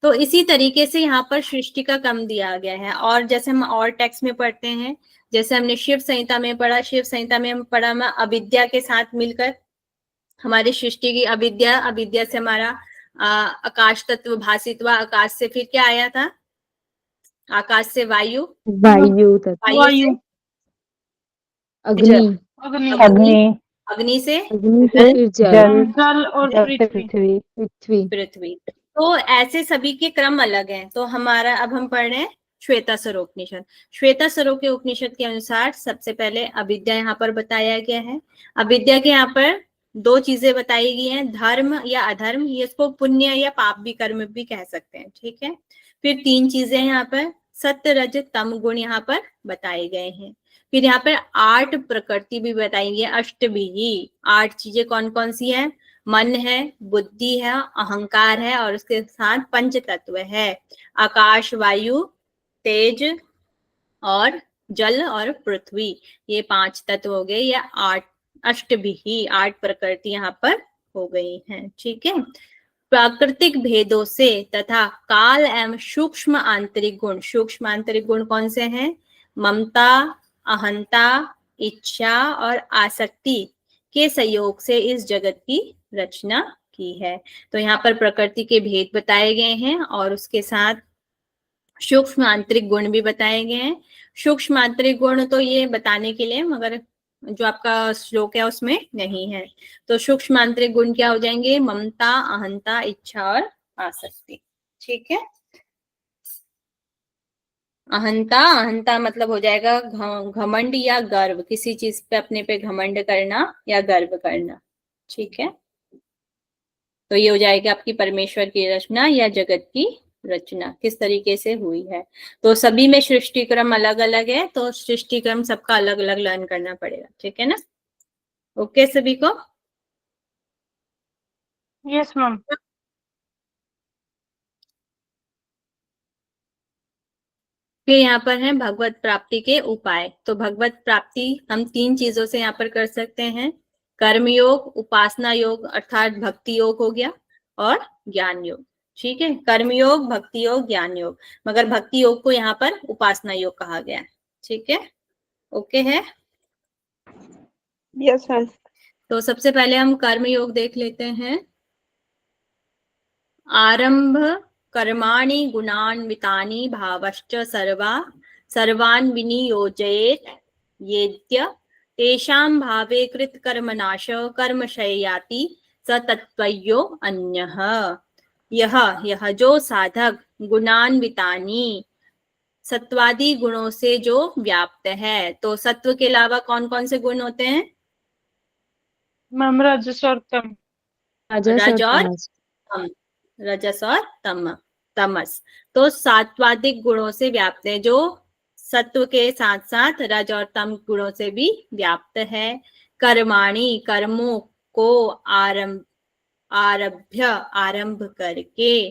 तो इसी तरीके से यहाँ पर सृष्टि का क्रम दिया गया है। और जैसे हम और टेक्स्ट में पढ़ते हैं, जैसे हमने शिव संहिता में पढ़ा, शिव संहिता में हम पढ़ा अविद्या के साथ मिलकर हमारी सृष्टि की अविद्या, अविद्या से हमारा आकाश तत्व भाषित हुआ, आकाश से फिर क्या आया था? आकाश से वायु, वायु तत्व, वायु से अग्नि, अग्नि, अग्नि, अग्नि से अग्नि से फिर जल, जल और जल से पृथ्वी। पृथ्वी। पृथ्वी। तो ऐसे सभी के क्रम अलग हैं। तो हमारा अब हम पढ़ रहे हैं श्वेतासुरोपनिषद। श्वेतासुरो के उपनिषद के अनुसार सबसे पहले अविद्या यहाँ पर बताया गया है। अविद्या के यहाँ पर दो चीजें बताई गई हैं, धर्म या अधर्म, ये इसको पुण्य या पाप भी, कर्म भी कह सकते हैं, ठीक है। फिर 3 चीजें यहाँ पर सत्य रज तम गुण यहाँ पर बताए गए हैं। फिर यहाँ पर 8 प्रकृति भी बताई गई है, अष्टभी, 8 चीजें कौन कौन सी है? मन है, बुद्धि है, अहंकार है, और उसके साथ पंच तत्व है, आकाश, वायु, तेज और जल और पृथ्वी। ये 5 तत्व हो गए, या 8 अष्टभी, 8 प्रकृति यहाँ पर हो गई हैं, ठीक है। प्राकृतिक भेदों से तथा काल एवं सूक्ष्म आंतरिक गुण, सूक्ष्म आंतरिक गुण कौन से हैं? ममता, अहंता, इच्छा और आसक्ति के सहयोग से इस जगत की रचना की है। तो यहाँ पर प्रकृति के भेद बताए गए हैं, और उसके साथ सूक्ष्म आंतरिक गुण भी बताए गए हैं। सूक्ष्म आंतरिक गुण तो ये बताने के लिए, मगर जो आपका श्लोक है उसमें नहीं है। तो सूक्ष्म आंतरिक गुण क्या हो जाएंगे? ममता, अहंता, इच्छा और आसक्ति, ठीक है। अहंता, अहंता मतलब हो जाएगा घमंड या गर्व, किसी चीज पे अपने पे घमंड करना या गर्व करना, ठीक है। तो ये हो जाएगा आपकी परमेश्वर की रचना या जगत की रचना किस तरीके से हुई है। तो सभी में सृष्टि क्रम अलग अलग है, तो सृष्टि क्रम सबका अलग अलग लर्न करना पड़ेगा, ठीक है ना। ओके सभी को? Yes ma'am. फिर यहाँ पर है भगवत प्राप्ति के उपाय। तो भगवत प्राप्ति हम 3 चीजों से यहाँ पर कर सकते हैं, कर्म योग, उपासना योग अर्थात भक्ति योग हो गया, और ज्ञान योग, ठीक है। कर्म योग, भक्ति योग, ज्ञान योग, मगर भक्ति योग को यहाँ पर उपासना योग कहा गया है, ठीक है। ओके है? Yes ma'am. तो सबसे पहले हम कर्म योग देख लेते हैं। आरंभ कर्माणि गुणान्वितानि भावश्च सर्वान् विनियोजयेत् येद्य तेषां भावे कृत कर्मनाश कर्मक्षय याति स तत्त्वयो अन्यः। यह जो साधक गुणान्वितानि सत्वादी गुणों से जो व्याप्त है, तो सत्व के अलावा कौन कौन से गुण होते हैं? मैम रजस और तम। रज और तम, रजस और तमस। तो सात्वादिक गुणों से व्याप्त है, जो सत्व के साथ साथ रज और तम गुणों से भी व्याप्त है। कर्माणि कर्मों को आरंभ करके,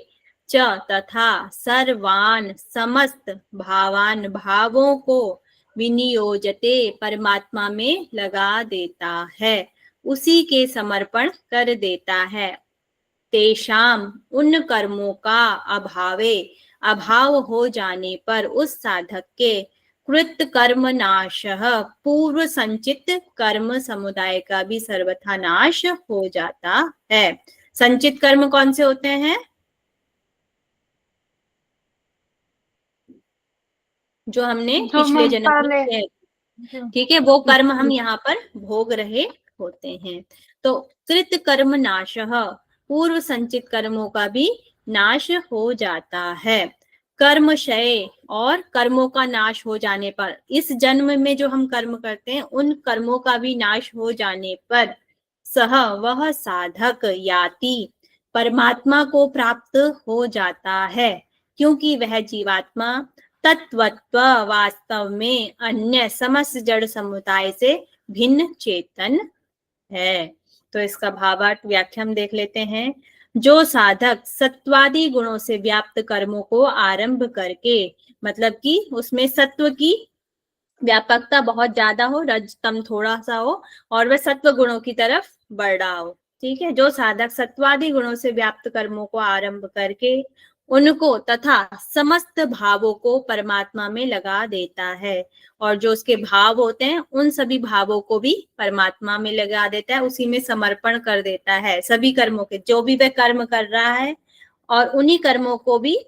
च तथा सर्वान समस्त भावान भावों को विनियोजते परमात्मा में लगा देता है, उसी के समर्पण कर देता है। तेषाम उन कर्मों का अभाव हो जाने पर उस साधक के कृत कर्म नाश पूर्व संचित कर्म समुदाय का भी सर्वथा नाश हो जाता है। संचित कर्म कौन से होते हैं? जो हमने पिछले जन्म में किए, ठीक है, वो कर्म हम यहाँ पर भोग रहे होते हैं। तो कृत कर्म नाश, पूर्व संचित कर्मों का भी नाश हो जाता है। कर्मक्षय, और कर्मों का नाश हो जाने पर, इस जन्म में जो हम कर्म करते हैं उन कर्मों का भी नाश हो जाने पर, वह साधक याति, परमात्मा को प्राप्त हो जाता है, क्योंकि वह जीवात्मा तत्वत्व वास्तव में अन्य समस्त जड़ समुदाय से भिन्न चेतन है। तो इसका भावार्थ व्याख्या हम देख लेते हैं। जो साधक सत्वादी गुणों से व्याप्त कर्मों को आरंभ करके, मतलब कि उसमें सत्व की व्यापकता बहुत ज्यादा हो, रजतम थोड़ा सा हो, और वह सत्व गुणों की तरफ बढ़ रहा हो, ठीक है। जो साधक सत्वादी गुणों से व्याप्त कर्मों को आरंभ करके उनको तथा समस्त भावों को परमात्मा में लगा देता है, और जो उसके भाव होते हैं उन सभी भावों को भी परमात्मा में लगा देता है, उसी में समर्पण कर देता है। सभी कर्मों के, जो भी वह कर्म कर रहा है, और उन्हीं कर्मों को भी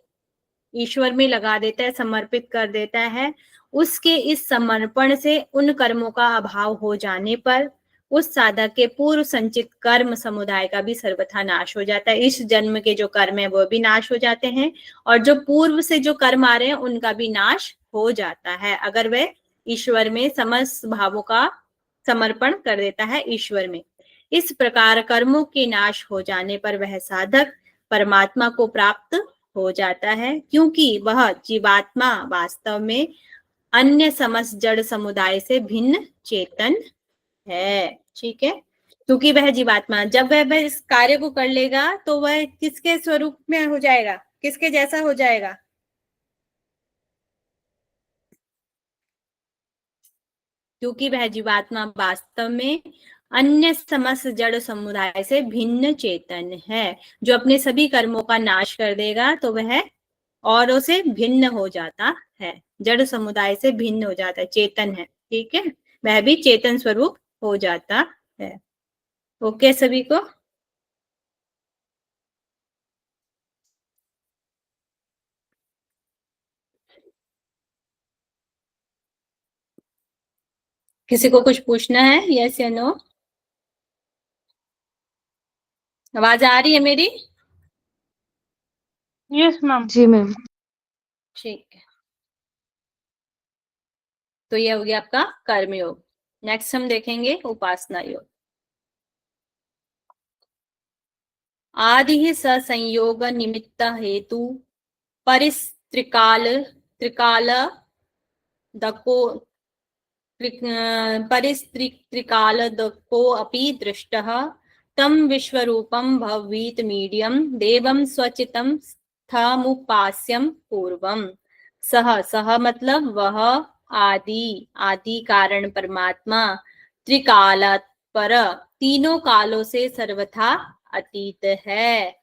ईश्वर में लगा देता है, समर्पित कर देता है। उसके इस समर्पण से उन कर्मों का अभाव हो जाने पर उस साधक के पूर्व संचित कर्म समुदाय का भी सर्वथा नाश हो जाता है। इस जन्म के जो कर्म है वो भी नाश हो जाते हैं, और जो पूर्व से जो कर्म आ रहे हैं उनका भी नाश हो जाता है, अगर वह ईश्वर में समस्त भावों का समर्पण कर देता है ईश्वर में। इस प्रकार कर्मों के नाश हो जाने पर वह साधक परमात्मा को प्राप्त हो जाता है, क्योंकि वह जीवात्मा वास्तव में अन्य समस्त जड़ समुदाय से भिन्न चेतन है, ठीक है। क्योंकि वह जीवात्मा, जब वह इस कार्य को कर लेगा तो वह किसके स्वरूप में हो जाएगा, किसके जैसा हो जाएगा? क्योंकि वह जीवात्मा वास्तव में अन्य समस्त जड़ समुदाय से भिन्न चेतन है। जो अपने सभी कर्मों का नाश कर देगा तो वह औरों से भिन्न हो जाता है, जड़ समुदाय से भिन्न हो जाता है, चेतन है, ठीक है, वह भी चेतन स्वरूप हो जाता है। ओके सभी को? किसी को कुछ पूछना है? यस या नो? आवाज आ रही है मेरी? Yes ma'am. जी मैम। ठीक है, तो यह हो गया आपका कर्मयोग। नेक्स्ट हम देखेंगे उपासना योग। आदि संयोग निमित्त हेतु परिस्त्रिकाल दको परिस्त्रिकालदको अपि दृष्टः तम विश्वरूपं भवीत मीडियम देवं स्वचितं स्थमुपास्यं पूर्वम। सह मतलब वह, आदि कारण परमात्मा, त्रिकाल पर तीनों कालों से सर्वथा अतीत है।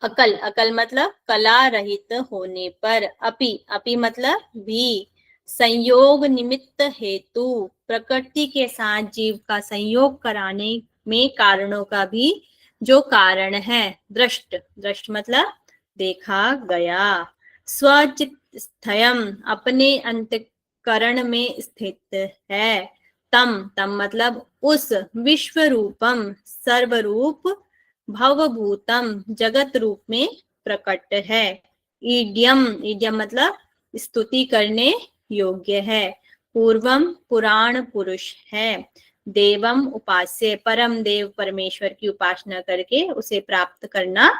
अकल मतलब कला रहित होने पर, अपि मतलब भी, संयोग निमित्त हेतु प्रकृति के साथ जीव का संयोग कराने में कारणों का भी जो कारण है, दृष्ट मतलब देखा गया। स्वचित स्थयम अपने अंतःकरण में स्थित है। तम मतलब उस विश्व रूपम सर्वरूप भवभूतम जगत रूप में प्रकट है। ईड्यम मतलब स्तुति करने योग्य है। पूर्वम पुराण पुरुष है। देवम उपास्य परम देव परमेश्वर की उपासना करके उसे प्राप्त करना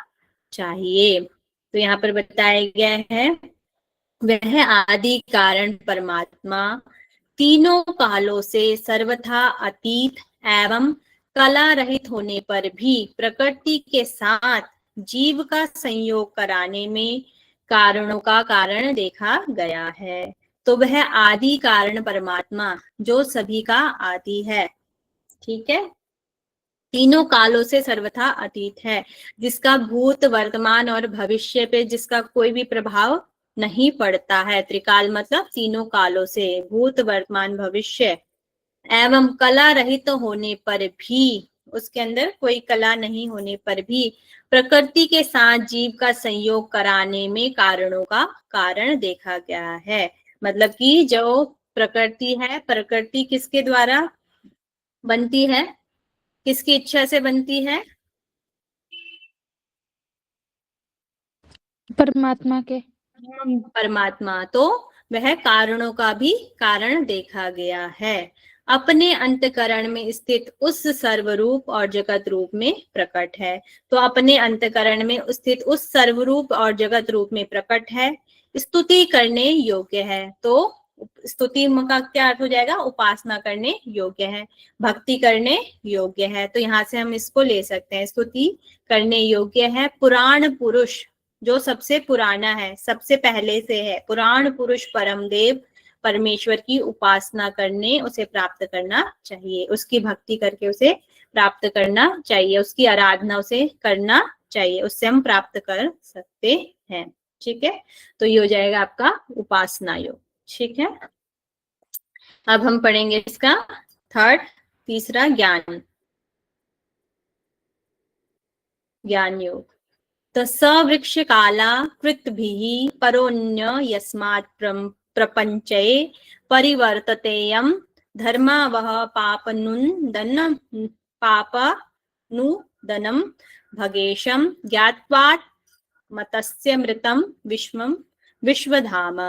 चाहिए। तो यहाँ पर बताया गया है वह आदि कारण परमात्मा तीनों कालों से सर्वथा अतीत एवं कला रहित होने पर भी प्रकृति के साथ जीव का संयोग कराने में कारणों का कारण देखा गया है। तो वह आदि कारण परमात्मा जो सभी का आदि है, ठीक है, तीनों कालों से सर्वथा अतीत है, जिसका भूत वर्तमान और भविष्य पे जिसका कोई भी प्रभाव नहीं पड़ता है। त्रिकाल मतलब तीनों कालों से, भूत वर्तमान भविष्य, एवं कला रहित होने पर भी, उसके अंदर कोई कला नहीं होने पर भी प्रकृति के साथ जीव का संयोग कराने में कारणों का कारण देखा गया है। मतलब कि जो प्रकृति है, प्रकृति किसके द्वारा बनती है, किसकी इच्छा से बनती है? परमात्मा के। परमात्मा। तो वह कारणों का भी कारण देखा गया है। अपने अंतकरण में स्थित उस सर्वरूप और जगत रूप में प्रकट है। तो अपने अंतकरण में स्थित उस सर्वरूप और जगत रूप में प्रकट है, स्तुति करने योग्य है। तो स्तुति का क्या अर्थ हो जाएगा? उपासना करने योग्य है, भक्ति करने योग्य है। तो यहाँ से हम इसको ले सकते हैं, स्तुति करने योग्य है। पुराण पुरुष जो सबसे पुराना है, सबसे पहले से है, पुराण पुरुष परम देव परमेश्वर की उपासना करने उसे प्राप्त करना चाहिए, उसकी भक्ति करके उसे प्राप्त करना चाहिए, उसकी आराधना उसे करना चाहिए, उससे हम प्राप्त कर सकते हैं। ठीक है, तो ये हो जाएगा आपका उपासना योग। ठीक है, अब हम पढ़ेंगे इसका तीसरा ज्ञान योग। तो सवृक्ष काला कृतभिः परोऽन्य यस्मात् प्रपञ्चे परिवर्ततेयं धर्मावह पापनुदनं भगेशं ज्ञात्वात् मतस्य मृतं विश्वधाम।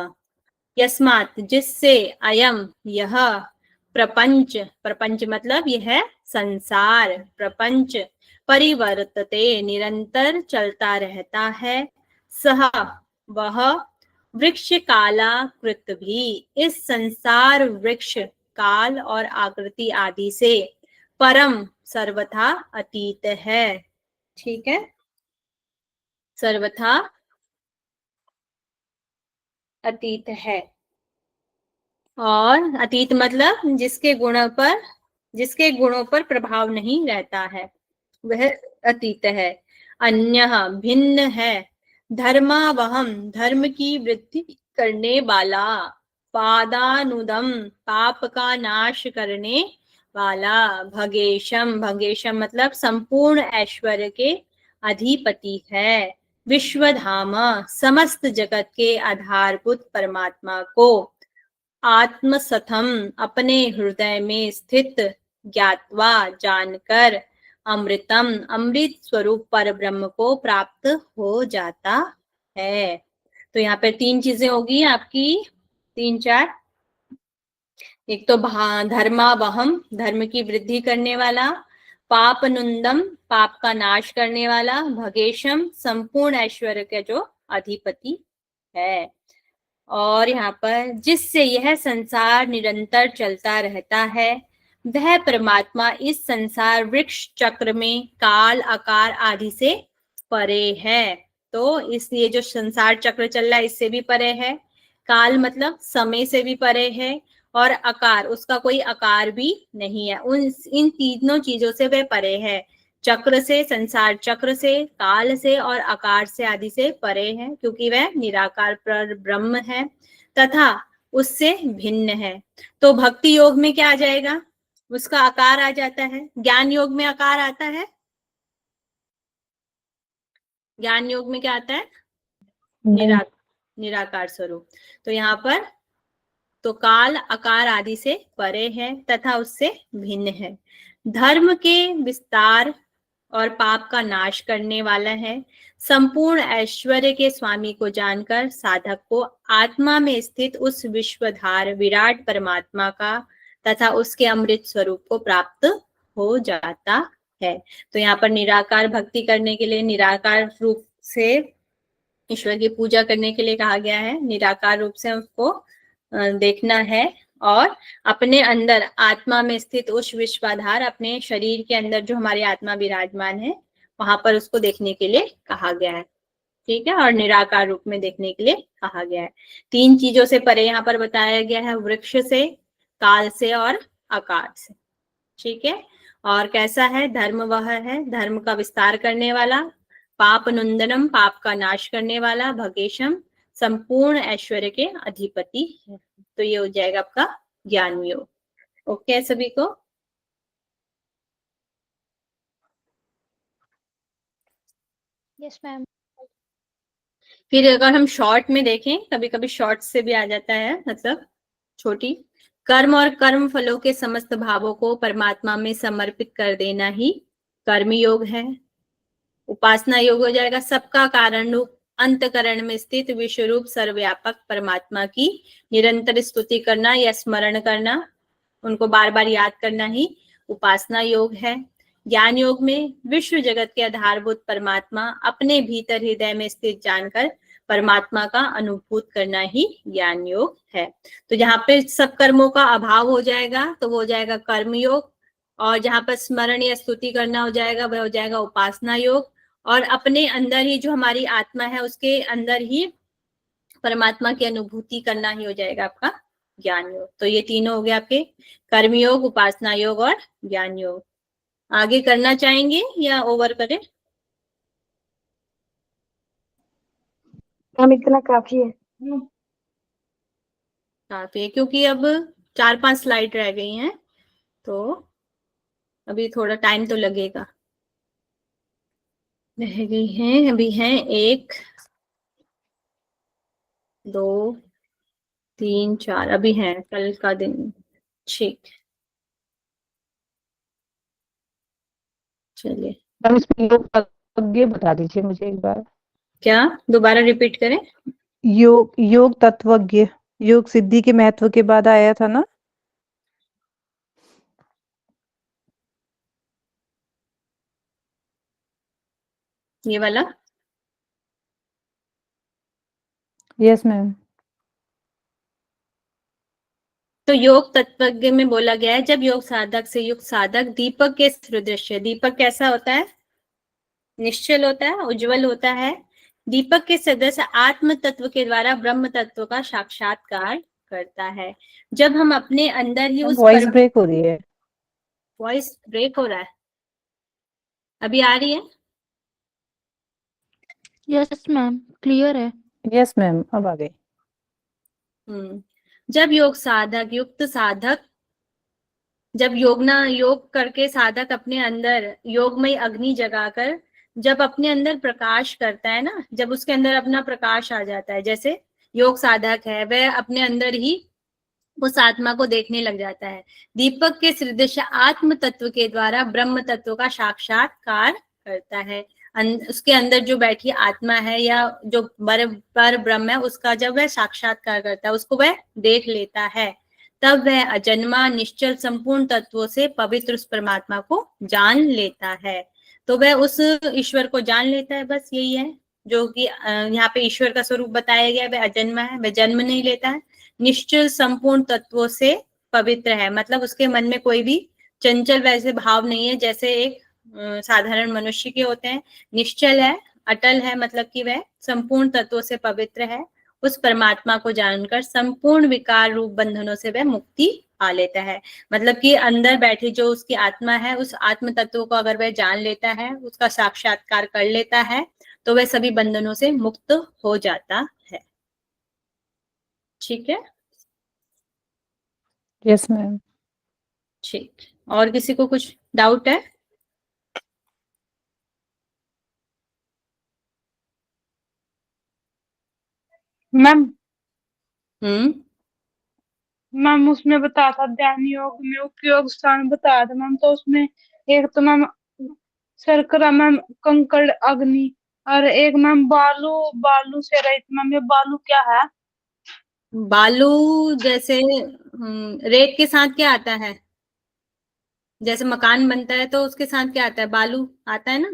यस्मात् जिससे, अयम यह, प्रपंच मतलब यह संसार, प्रपंच, परिवर्तते निरंतर चलता रहता है, सह वह, वृक्ष काला कृत भी, इस संसार वृक्ष काल और आकृति आदि से परम सर्वथा अतीत है। ठीक है, सर्वथा अतीत है। और अतीत मतलब जिसके गुणों पर प्रभाव नहीं रहता है, वह अतीत है। अन्य भिन्न है, धर्मावहम धर्म की वृद्धि करने वाला, पादानुदम पाप का नाश करने वाला, भगेशम मतलब संपूर्ण ऐश्वर्य के अधिपति है, विश्वधाम समस्त जगत के आधारभूत परमात्मा को आत्मसथम अपने हृदय में स्थित, ज्ञात्वा जानकर, अमृतम अमृत स्वरूप पर ब्रह्म को प्राप्त हो जाता है। तो यहाँ पे 3 चीजें होगी आपकी, 3-4। एक तो धर्मावहम धर्म की वृद्धि करने वाला, पापनुदम पाप का नाश करने वाला, भगेशम संपूर्ण ऐश्वर्य का जो अधिपति है। और यहाँ पर जिससे यह संसार निरंतर चलता रहता है, वह परमात्मा इस संसार वृक्ष चक्र में काल आकार आदि से परे है। तो इसलिए जो संसार चक्र चल रहा है इससे भी परे है, काल मतलब समय से भी परे है, और आकार उसका कोई आकार भी नहीं है, इन तीनों चीजों से वह परे है। चक्र से, संसार चक्र से, काल से और आकार से आदि से परे है, क्योंकि वह निराकार पर ब्रह्म है तथा उससे भिन्न है। तो भक्ति योग में क्या आ जाएगा? उसका आकार आ जाता है। ज्ञान योग में आकार आता है, ज्ञान योग में क्या आता है? निराकार स्वरूप। तो यहाँ पर तो काल आकार आदि से परे है तथा उससे भिन्न है, धर्म के विस्तार और पाप का नाश करने वाला है। संपूर्ण ऐश्वर्य के स्वामी को जानकर साधक को आत्मा में स्थित उस विश्वधार विराट परमात्मा का तथा उसके अमृत स्वरूप को प्राप्त हो जाता है। तो यहाँ पर निराकार भक्ति करने के लिए, निराकार रूप से ईश्वर की पूजा करने के लिए कहा गया है। निराकार रूप से उसको देखना है और अपने अंदर आत्मा में स्थित उस विश्वाधार, अपने शरीर के अंदर जो हमारी आत्मा विराजमान है वहां पर उसको देखने के लिए कहा गया है। ठीक है, और निराकार रूप में देखने के लिए कहा गया है। 3 चीजों से परे यहाँ पर बताया गया है, वृक्ष से, काल से और आकार से। ठीक है, और कैसा है धर्म? वह है धर्म का विस्तार करने वाला, पाप नंदनम पाप का नाश करने वाला, भगेशम संपूर्ण ऐश्वर्य के अधिपति है। तो ये हो जाएगा आपका ज्ञान योग। ओके सभी को? Yes ma'am. फिर अगर हम शॉर्ट में देखें, कभी कभी शॉर्ट से भी आ जाता है, मतलब छोटी, कर्म और कर्म फलों के समस्त भावों को परमात्मा में समर्पित कर देना ही कर्म योग है। उपासना योग हो जाएगा सबका कारण रूप अंतकरण में स्थित विश्वरूप सर्वव्यापक परमात्मा की निरंतर स्तुति करना या स्मरण करना, उनको बार बार याद करना ही उपासना योग है। ज्ञान योग में विश्व जगत के आधारभूत परमात्मा अपने भीतर हृदय में स्थित जानकर परमात्मा का अनुभूत करना ही ज्ञान योग है। तो जहाँ पे सब कर्मों का अभाव हो जाएगा तो वो हो जाएगा कर्म योग, और जहाँ पर स्मरण या स्तुति करना हो जाएगा वह हो जाएगा उपासना योग, और अपने अंदर ही जो हमारी आत्मा है उसके अंदर ही परमात्मा की अनुभूति करना ही हो जाएगा आपका ज्ञान योग। तो ये तीनों हो गए आपके, कर्म योग, उपासना योग और ज्ञान योग। आगे करना चाहेंगे या ओवर करें? हम इतना काफी है। काफी है, क्योंकि अब 4-5 स्लाइड रह गई हैं, तो अभी थोड़ा टाइम तो लगेगा। रह गई हैं, अभी हैं 1 2 3 4, अभी हैं, कल का दिन। ठीक, चलिए। हम इसमें योग तत्वज्ञ बता दीजिए मुझे एक बार। क्या दोबारा रिपीट करें? योग तत्वज्ञ, योग सिद्धि के महत्व के बाद आया था ना? ये वाला? Yes ma'am. तो योग तत्वज्ञ में बोला गया है, जब योग साधक से युक्त साधक दीपक के सदृश, दीपक कैसा होता है? निश्चल होता है, उज्जवल होता है। दीपक के सदस्य आत्म तत्व के द्वारा ब्रह्म तत्व का साक्षात्कार करता है। जब हम अपने अंदर ही उस वॉइस ब्रेक हो रही है। वॉइस ब्रेक हो रहा है? अभी आ रही है? यस मैम, क्लियर है। यस मैम, अब आ गई। जब योग साधक युक्त साधक, जब योग करके साधक अपने अंदर योगमय अग्नि जगाकर जब अपने अंदर प्रकाश करता है ना, जब उसके अंदर अपना प्रकाश आ जाता है, जैसे योग साधक है वह अपने अंदर ही उस आत्मा को देखने लग जाता है। दीपक के सदृश आत्म तत्व के द्वारा ब्रह्म तत्व का साक्षात्कार करता है। उसके अंदर जो बैठी आत्मा है या जो पर ब्रह्म है उसका जब वह साक्षात्कार करता है, उसको वह देख लेता है, तब वह अजन्मा निश्चल संपूर्ण तत्वों से पवित्र उस परमात्मा को जान लेता है। तो वह उस ईश्वर को जान लेता है, बस यही है जो कि यहाँ पे ईश्वर का स्वरूप बताया गया है। वह अजन्मा है, वह जन्म नहीं लेता है, निश्चल संपूर्ण तत्वों से पवित्र है, मतलब उसके मन में कोई भी चंचल वैसे भाव नहीं है जैसे एक साधारण मनुष्य के होते हैं। निश्चल है, अटल है, मतलब कि वह संपूर्ण तत्वों से पवित्र है। उस परमात्मा को जानकर संपूर्ण विकार रूप बंधनों से वह मुक्ति पा लेता है। मतलब कि अंदर बैठी जो उसकी आत्मा है, उस आत्म तत्व को अगर वह जान लेता है, उसका साक्षात्कार कर लेता है, तो वह सभी बंधनों से मुक्त हो जाता है। ठीक है? Yes ma'am. ठीक, और किसी को कुछ डाउट है? मैम हम्म मैम उसमें बताया था ध्यान योग में उपयोग स्थान बताया था मैम, तो उसमें एक तो मैम शर्करा मैम, कंकड़ अग्नि, और एक मैम बालू, बालू से रहित। मैम ये बालू क्या है? बालू जैसे रेत के साथ क्या आता है? जैसे मकान बनता है तो उसके साथ क्या आता है? बालू आता है ना,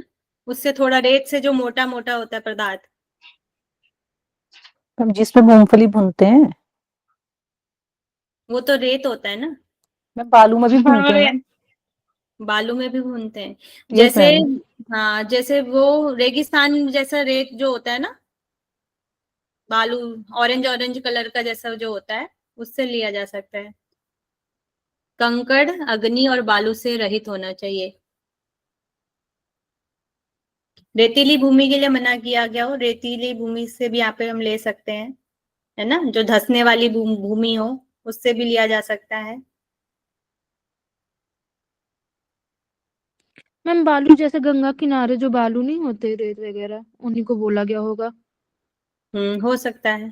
उससे थोड़ा रेत से जो मोटा मोटा होता है पदार्थ। मैम जिसमें मूंगफली भूनते हैं, वो तो रेत होता है ना। मैम बालू में भी भूनते और हैं ये मैम। बालू में भी भूनते हैं। यस जैसे मैम। हाँ, जैसे वो रेगिस्तान जैसा रेत जो होता है ना, बालू ऑरेंज ऑरेंज कलर का जैसा जो होता है, उससे लिया जा सकता है। कंकड़ अग्नि और बालू से रहित होना चाहिए। रेतीली भूमि के लिए मना किया गया हो, रेतीली भूमि से भी यहाँ पे हम ले सकते हैं, है ना, जो धंसने वाली भूमि हो उससे भी लिया जा सकता है। मैम बालू जैसे गंगा किनारे जो बालू नहीं होते रेत वगैरह, उन्हीं को बोला गया होगा। हो सकता है।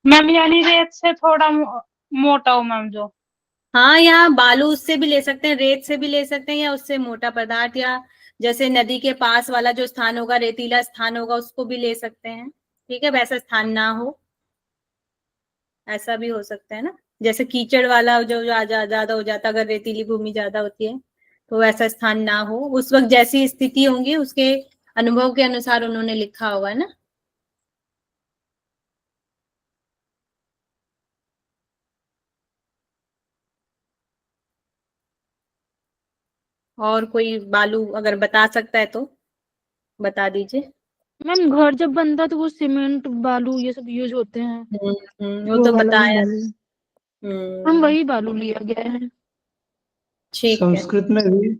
मैम यानी रेत से थोड़ा मोटा हो मैम जो। हाँ, यहाँ बालू उससे भी ले सकते हैं, रेत से भी ले सकते हैं, या उससे मोटा पदार्थ, या जैसे नदी के पास वाला जो स्थान होगा, रेतीला स्थान होगा, उसको भी ले सकते हैं। ठीक है, वैसा स्थान ना हो, ऐसा भी हो सकता है ना। जैसे कीचड़ वाला जो ज्यादा हो जाता, अगर रेतीली भूमि ज्यादा होती है तो वैसा स्थान ना हो। उस वक्त जैसी स्थिति होंगी उसके अनुभव के अनुसार उन्होंने लिखा होगा ना। और कोई बालू अगर बता सकता है तो बता दीजिए। मैम घर जब बनता तो वो सीमेंट बालू ये सब यूज होते हैं, वो वो तो वाला भी बताया। बालू। हम हम्म वही बालू लिया गया है। ठीक है। संस्कृत में भी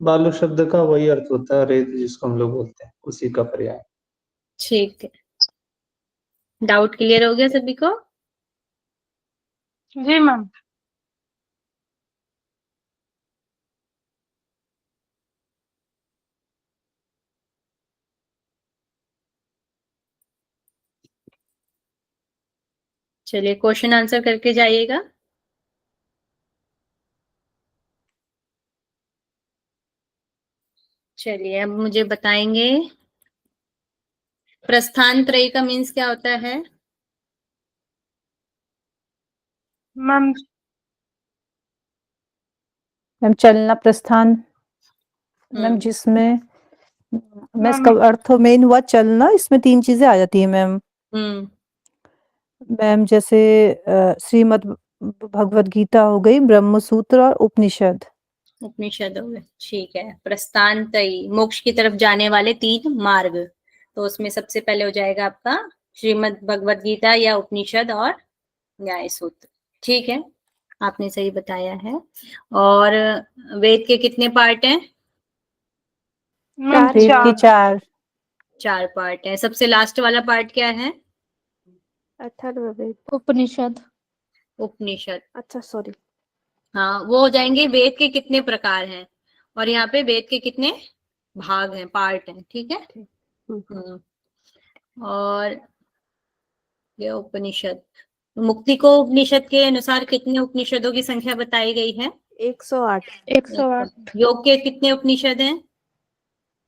बालू शब्द का वही अर्थ होता है, रेत जिसको हम लोग बोलते हैं, उसी का पर्याय। ठीक है, डाउट क्लियर हो गया सभी को? जी मैम। चलिए क्वेश्चन आंसर करके जाइएगा। चलिए अब मुझे बताएंगे प्रस्थान त्रयी का मीन्स क्या होता है? मैम मैम चलना प्रस्थान, मैम हम्म जिसमें मैं मैम इसका अर्थ मेन हुआ चलना, इसमें 3 चीजें आ जाती है मैम। हम्म मैम जैसे श्रीमद् भगवत गीता हो गई, ब्रह्म सूत्र और उपनिषद। उपनिषद हो गए। ठीक है, प्रस्थान त्रयी मोक्ष की तरफ जाने वाले 3 मार्ग, तो उसमें सबसे पहले हो जाएगा आपका श्रीमद् भगवत गीता या उपनिषद और न्याय सूत्र। ठीक है, आपने सही बताया है। और वेद के कितने पार्ट हैं? मैम वेद की 4। 4। 4 पार्ट हैं। सबसे लास्ट वाला पार्ट क्या है? अथर्ववेद। उपनिषद। उपनिषद। अच्छा सॉरी। हाँ, वो हो जाएंगे वेद के कितने प्रकार हैं, और यहाँ पे वेद के कितने भाग हैं, पार्ट हैं। ठीक है। और ये उपनिषद, मुक्ति को उपनिषद के अनुसार कितने उपनिषदों की संख्या बताई गई है? 108। 108। योग के कितने उपनिषद हैं?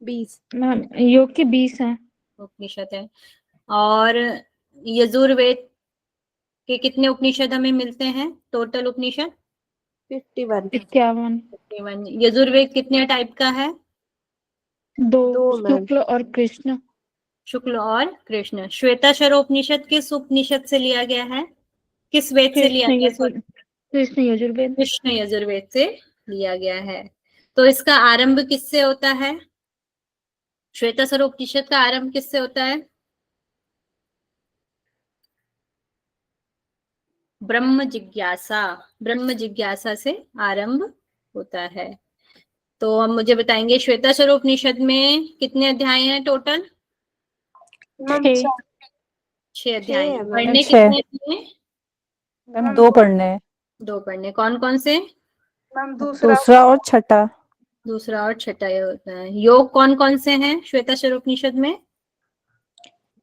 20। मैम योग के 20 हैं। उपनिषद है। और यजुर्वेद के कितने उपनिषद हमें मिलते हैं, टोटल उपनिषद? 51। 51। 51। यजुर्वेद कितने टाइप का है? 2, 2 मैम। शुक्ल और कृष्ण। शुक्ल और कृष्ण। श्वेताश्वरोपनिषद किस उपनिषद से लिया गया है, किस वेद से लिया गया? सॉरी, कृष्ण यजुर्वेद। कृष्ण यजुर्वेद से लिया गया है। तो इसका आरंभ किससे होता है? श्वेताश्वरोपनिषद का आरंभ किससे होता है? ब्रह्म जिज्ञासा, ब्रह्म जिज्ञासा से आरंभ होता है। तो हम मुझे बताएंगे श्वेताश्वरोपनिषद में कितने अध्याय हैं टोटल? मैम 6। 6 अध्याय हैं। पढ़ने मैम कितने हैं? मैम 2 पढ़ने हैं। 2 पढ़ने। कौन कौन से? मैम दूसरा और छठा। दूसरा और छठा होता है। योग कौन कौन से हैं श्वेताश्वरोपनिषद में?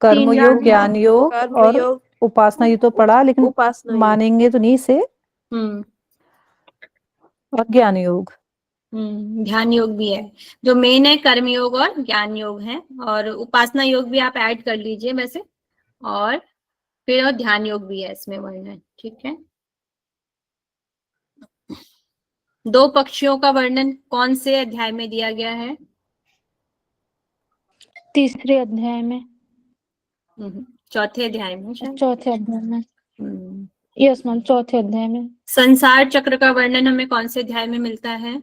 कर्मयोग, ज्ञान योग और कर्मयोग, उपासना, ये तो पढ़ा लेकिन उपासना योग। मानेंगे तो नहीं से, हम्म और ज्ञान योग। ध्यान योग भी है। जो मेन है कर्म योग और ज्ञान योग है, और उपासना योग भी आप ऐड कर लीजिए वैसे, और फिर और ध्यान योग भी है इसमें वर्णन। ठीक है। दो पक्षियों का वर्णन कौन से अध्याय में दिया गया है? तीसरे अध्याय में, चौथे अध्याय में शायद। चौथे अध्याय में। हम्म। यस मैम, चौथे अध्याय में। संसार चक्र का वर्णन हमें कौन से अध्याय में मिलता है?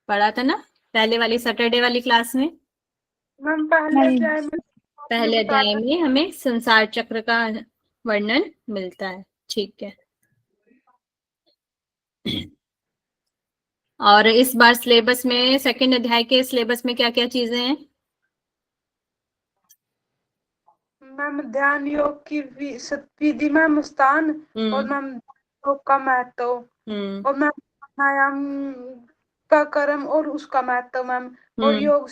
पढ़ा था ना पहले वाली सैटरडे वाली क्लास में? मैम पहले अध्याय में पहले अध्याय में हमें संसार चक्र का वर्णन मिलता है। ठीक है। और इस बार सिलेबस में, सेकंड अध्याय के सिलेबस में क्या क्या चीजें हैं? मैम ध्यान योग की विधि, मैम स्थान, और मैम योग का महत्व, और मैम प्राणायाम का कर्म और उसका महत्व मैम, और योग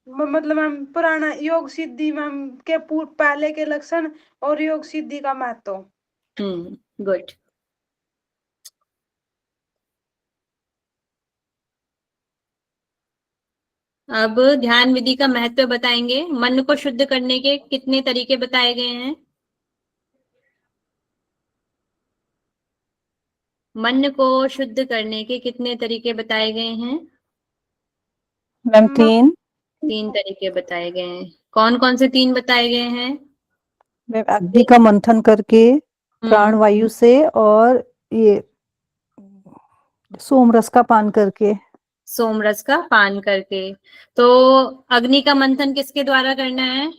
मतलब मैम पुराना योग सिद्धि मैम के पहले के लक्षण और योग सिद्धि का महत्व। गुड। अब ध्यान विधि का महत्व बताएंगे। मन को शुद्ध करने के कितने तरीके बताए गए हैं? मन को शुद्ध करने के कितने तरीके बताए गए हैं? मैम 3। 3 तरीके बताए गए हैं। कौन कौन से 3 बताए गए हैं? मैम अग्नि का मंथन करके, प्राण वायु से, और ये सोमरस का पान करके। सोमरस का पान करके। तो अग्नि का मंथन किसके द्वारा करना है?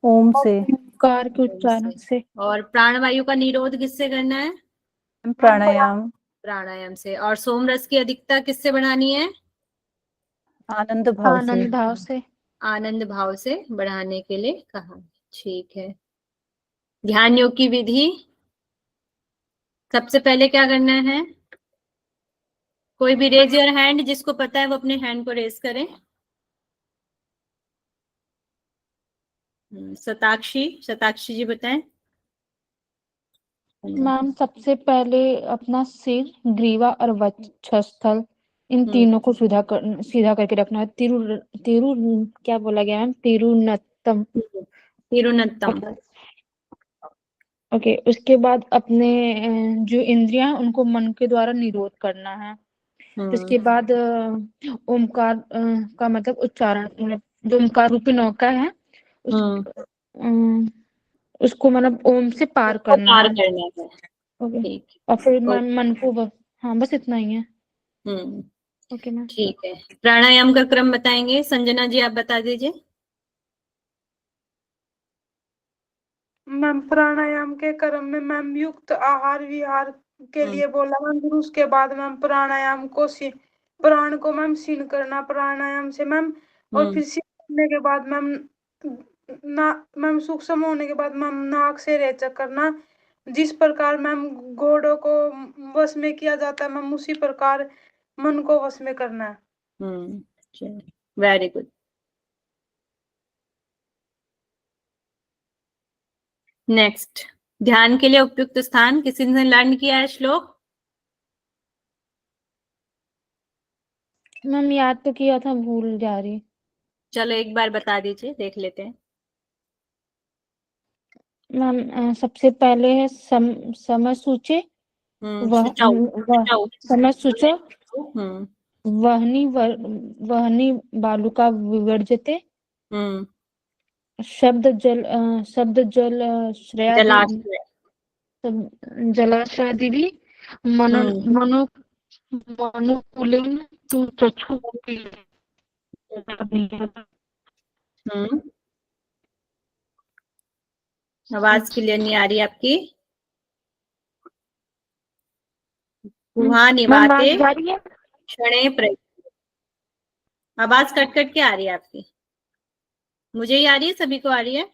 ओम से। ओंकार के उच्चारण से। और प्राणवायु का निरोध किससे करना है? प्राणायाम। प्राणायाम से। और सोमरस की अधिकता किससे बढ़ानी है? आनंद भाव से। आनंद भाव से। आनंद भाव से बढ़ाने के लिए कहा। ठीक है। ध्यान योग की विधि, सबसे पहले क्या करना है? कोई भी रेज योर हैंड, जिसको पता है वो अपने हैंड को रेज करें। शताक्षी जी बताएं। मैम सबसे पहले अपना सिर, ग्रीवा और वक्षस्थल, इन तीनों को सीधा करके रखना है। तिरु क्या बोला गया मैम? तिरुनत्तम। तिरुनत्तम। ओके। उसके बाद अपने जो इंद्रियां हैं उनको मन के द्वारा निरोध करना है। उसके बाद ओमकार का मतलब उच्चारण, मतलब जो ओमकार रूपी नौका है उसको मतलब ओम से पार करना है। ओके। और फिर मन को हाँ बस इतना ही है। Okay ma'am. ठीक है। प्राणायाम का क्रम बताएंगे। संजना जी आप बता दीजिए। मैम प्राणायाम के क्रम में मैम युक्त आहार विहार के लिए बोला मैम, फिर उसके बाद मैम प्राणायाम को प्राण को मैम सीन करना प्राणायाम से मैम, और फिर सीन करने के बाद मैम सूक्ष्म होने के बाद मैम नाक से रेचक करना। जिस प्रकार मैम घोड़ों को वश में किया जाता है मैम, उसी प्रकार मन को वश में करना है। Very good. नेक्स्ट, ध्यान के लिए उपयुक्त स्थान। किसी ने लर्न किया है श्लोक? मैम याद तो किया था, भूल जा रही। चलो एक बार बता दीजिए, देख लेते हैं। मैम सबसे पहले है समय सूचे, समय सूचो, वहनी बालुका विवर्जते, शब्द जल जलाशयादि मनुकुलिन तु चक्षु। आवाज क्लियर नहीं आ रही आपकी। निवाते क्षणे प्रयुक्त। आवाज कट कट के आ रही है आपकी। मुझे ही आ रही है, सभी को आ रही है?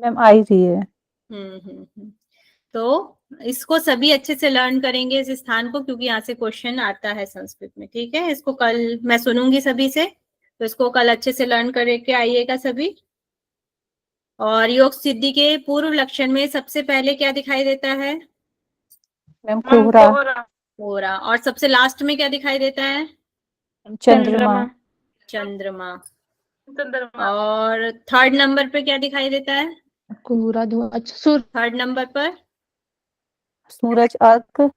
मैम आ ही रही है। तो इसको सभी अच्छे से लर्न करेंगे इस स्थान को, क्योंकि यहाँ से क्वेश्चन आता है संस्कृत में। ठीक है, इसको कल मैं सुनूंगी सभी से, तो इसको कल अच्छे से लर्न करके आइएगा सभी। और योग सिद्धि के पूर्व लक्षण में सबसे पहले क्या दिखाई देता है? मैम कोहरा, कोहरा। और सबसे लास्ट में क्या दिखाई देता है? चंद्रमा, चंद्रमा। और थर्ड नंबर पे क्या दिखाई देता है? कोहरा धुआं, अच्छा सूर्य। थर्ड नंबर पर सूरज, अर्क,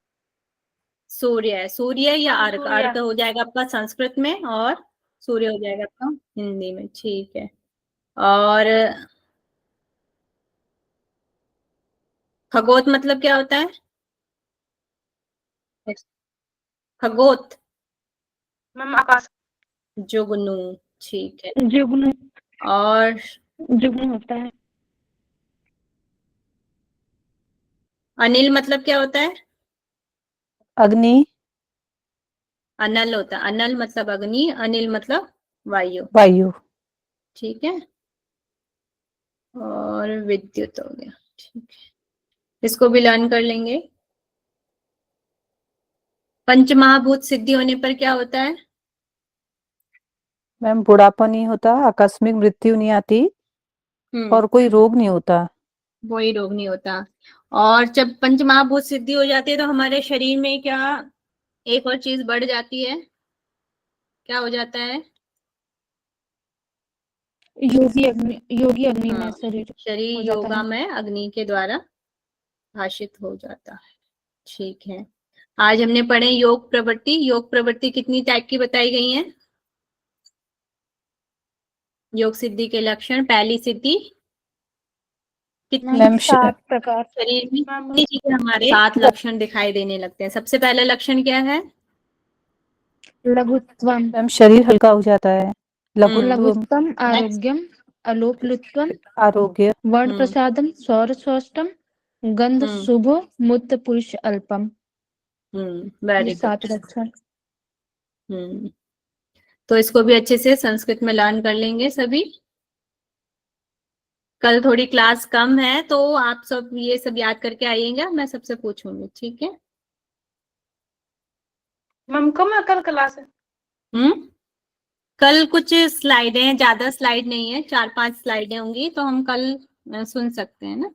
सूर्य है। सूर्य या अर्क? अर्क हो जाएगा आपका संस्कृत में और सूर्य हो जाएगा आपका हिंदी में। ठीक है। और खगोत मतलब क्या होता है? खगोत, मैम आकाश। जुगनू। ठीक है। जुगनू, और जुगनू होता है। अनिल मतलब क्या होता है? अग्नि, अनल होता है। अनल मतलब अग्नि, अनिल मतलब वायु। वायु। ठीक है। और विद्युत हो गया। ठीक है, इसको भी लर्न कर लेंगे। पंचमहाभूत सिद्धि होने पर क्या होता है? मैम बुढ़ापा नहीं होता, आकस्मिक मृत्यु नहीं आती और कोई रोग नहीं होता। कोई रोग नहीं होता। और जब पंचमहाभूत सिद्धि हो जाती है तो हमारे शरीर में क्या एक और चीज बढ़ जाती है? क्या हो जाता है? योगी अग्नि में हाँ, शरीर शरीर हो जाता है। योगामय अग्नि के द्वारा भाषित हो जाता है। ठीक है। आज हमने पढ़े योग प्रवृत्ति। योग प्रवृत्ति कितनी टाइप की बताई गई है? योग सिद्धि के लक्षण। पहली सिद्धि कितनी? मैम 7 प्रकार। शरीर में कितनी चीजें हमारे 7 लक्षण दिखाई देने लगते हैं। सबसे पहला लक्षण क्या है? लघुत्वम, मैम शरीर हल्का हो जाता है। लघुत्व, लघुत्वम आरोग्यम, अलोपलुत्वम, आरोग्य, वर्ण प्रसादम, सौर स्वस्थम, गंध शुभ, मुक्त पुरुष अल्पम। वेरी ये गुड। 7 लक्षण। तो इसको भी अच्छे से संस्कृत में लर्न कर लेंगे सभी। कल थोड़ी क्लास कम है तो आप सब ये सब याद करके आइएगा, मैं सबसे पूछूंगी। ठीक है। मैम कम है कल क्लास है? कल कुछ स्लाइडें, ज्यादा स्लाइड नहीं है, 4-5 स्लाइडें होंगी, तो हम कल सुन सकते हैं ना।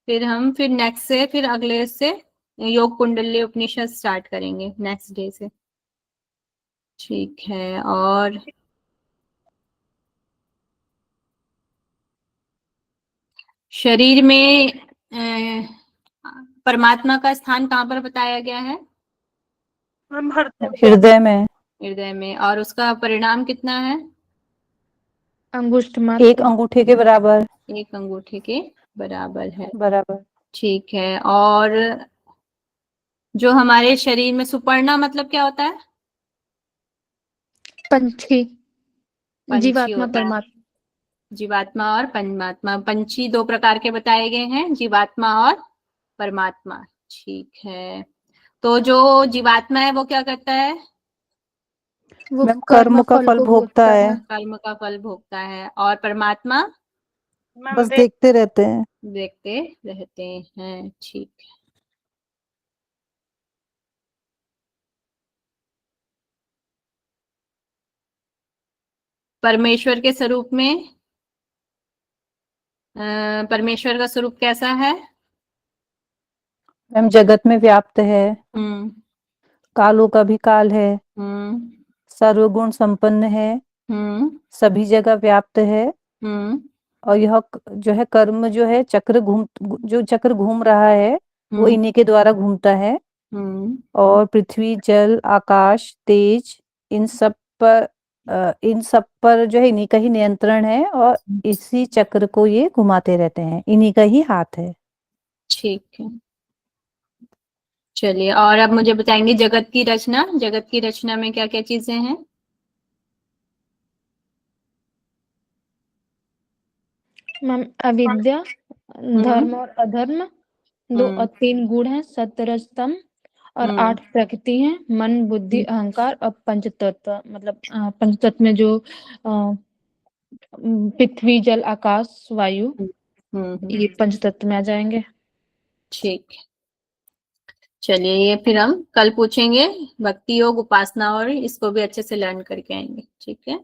फिर नेक्स्ट से, फिर अगले से योग कुंडली उपनिषद स्टार्ट करेंगे नेक्स्ट डे से। ठीक है। और शरीर में परमात्मा का स्थान कहाँ पर बताया गया है? मैम हृदय। हृदय में, हृदय में। और उसका परिणाम कितना है? अंगुष्ठ एक मात्र। अंगूठे के बराबर। एक अंगूठे के बराबर है। बराबर। ठीक है। और जो हमारे शरीर में सुपर्णा मतलब क्या होता है? पंछी, पंछी जीवात्मा होता है। परमात्मा। जीवात्मा और परमात्मा। पंछी 2 प्रकार के बताए गए हैं, जीवात्मा और परमात्मा। ठीक है। तो जो जीवात्मा है वो क्या करता है? वो मैम कर्म कर्म का फल को भोगता है। कर्म का फल भोगता है। और परमात्मा मैम बस देखते रहते हैं। देखते रहते हैं। ठीक है। परमेश्वर के स्वरूप में परमेश्वर का स्वरूप कैसा है? मैम जगत में व्याप्त है, हम्म कालों का भी काल है, हम्म सर्वगुण संपन्न है, हम्म सभी जगह व्याप्त है। हम्म और यह जो है कर्म जो है जो चक्र घूम रहा है वो हम्म इन्हीं के द्वारा घूमता है। हम्म और पृथ्वी, जल, आकाश, तेज, इन सब पर जो है इन्हीं का ही नियंत्रण है और इसी चक्र को ये घुमाते रहते हैं, इन्हीं का ही हाथ है। ठीक है। चलिए, और अब मुझे बताएंगे जगत की रचना। जगत की रचना में क्या क्या चीजें हैं? मैम अविद्या, धर्म और अधर्म, 2 और 3 गुण हैं, सत्य रज तम, और 8 प्रकृति हैं, मन बुद्धि अहंकार और पंचतत्व। मतलब पंचतत्व में जो पृथ्वी जल आकाश वायु, ये पंचतत्व में आ जाएंगे। ठीक। चलिए ये फिर हम कल पूछेंगे, भक्ति योग, उपासना, और इसको भी अच्छे से लर्न करके आएंगे। ठीक है।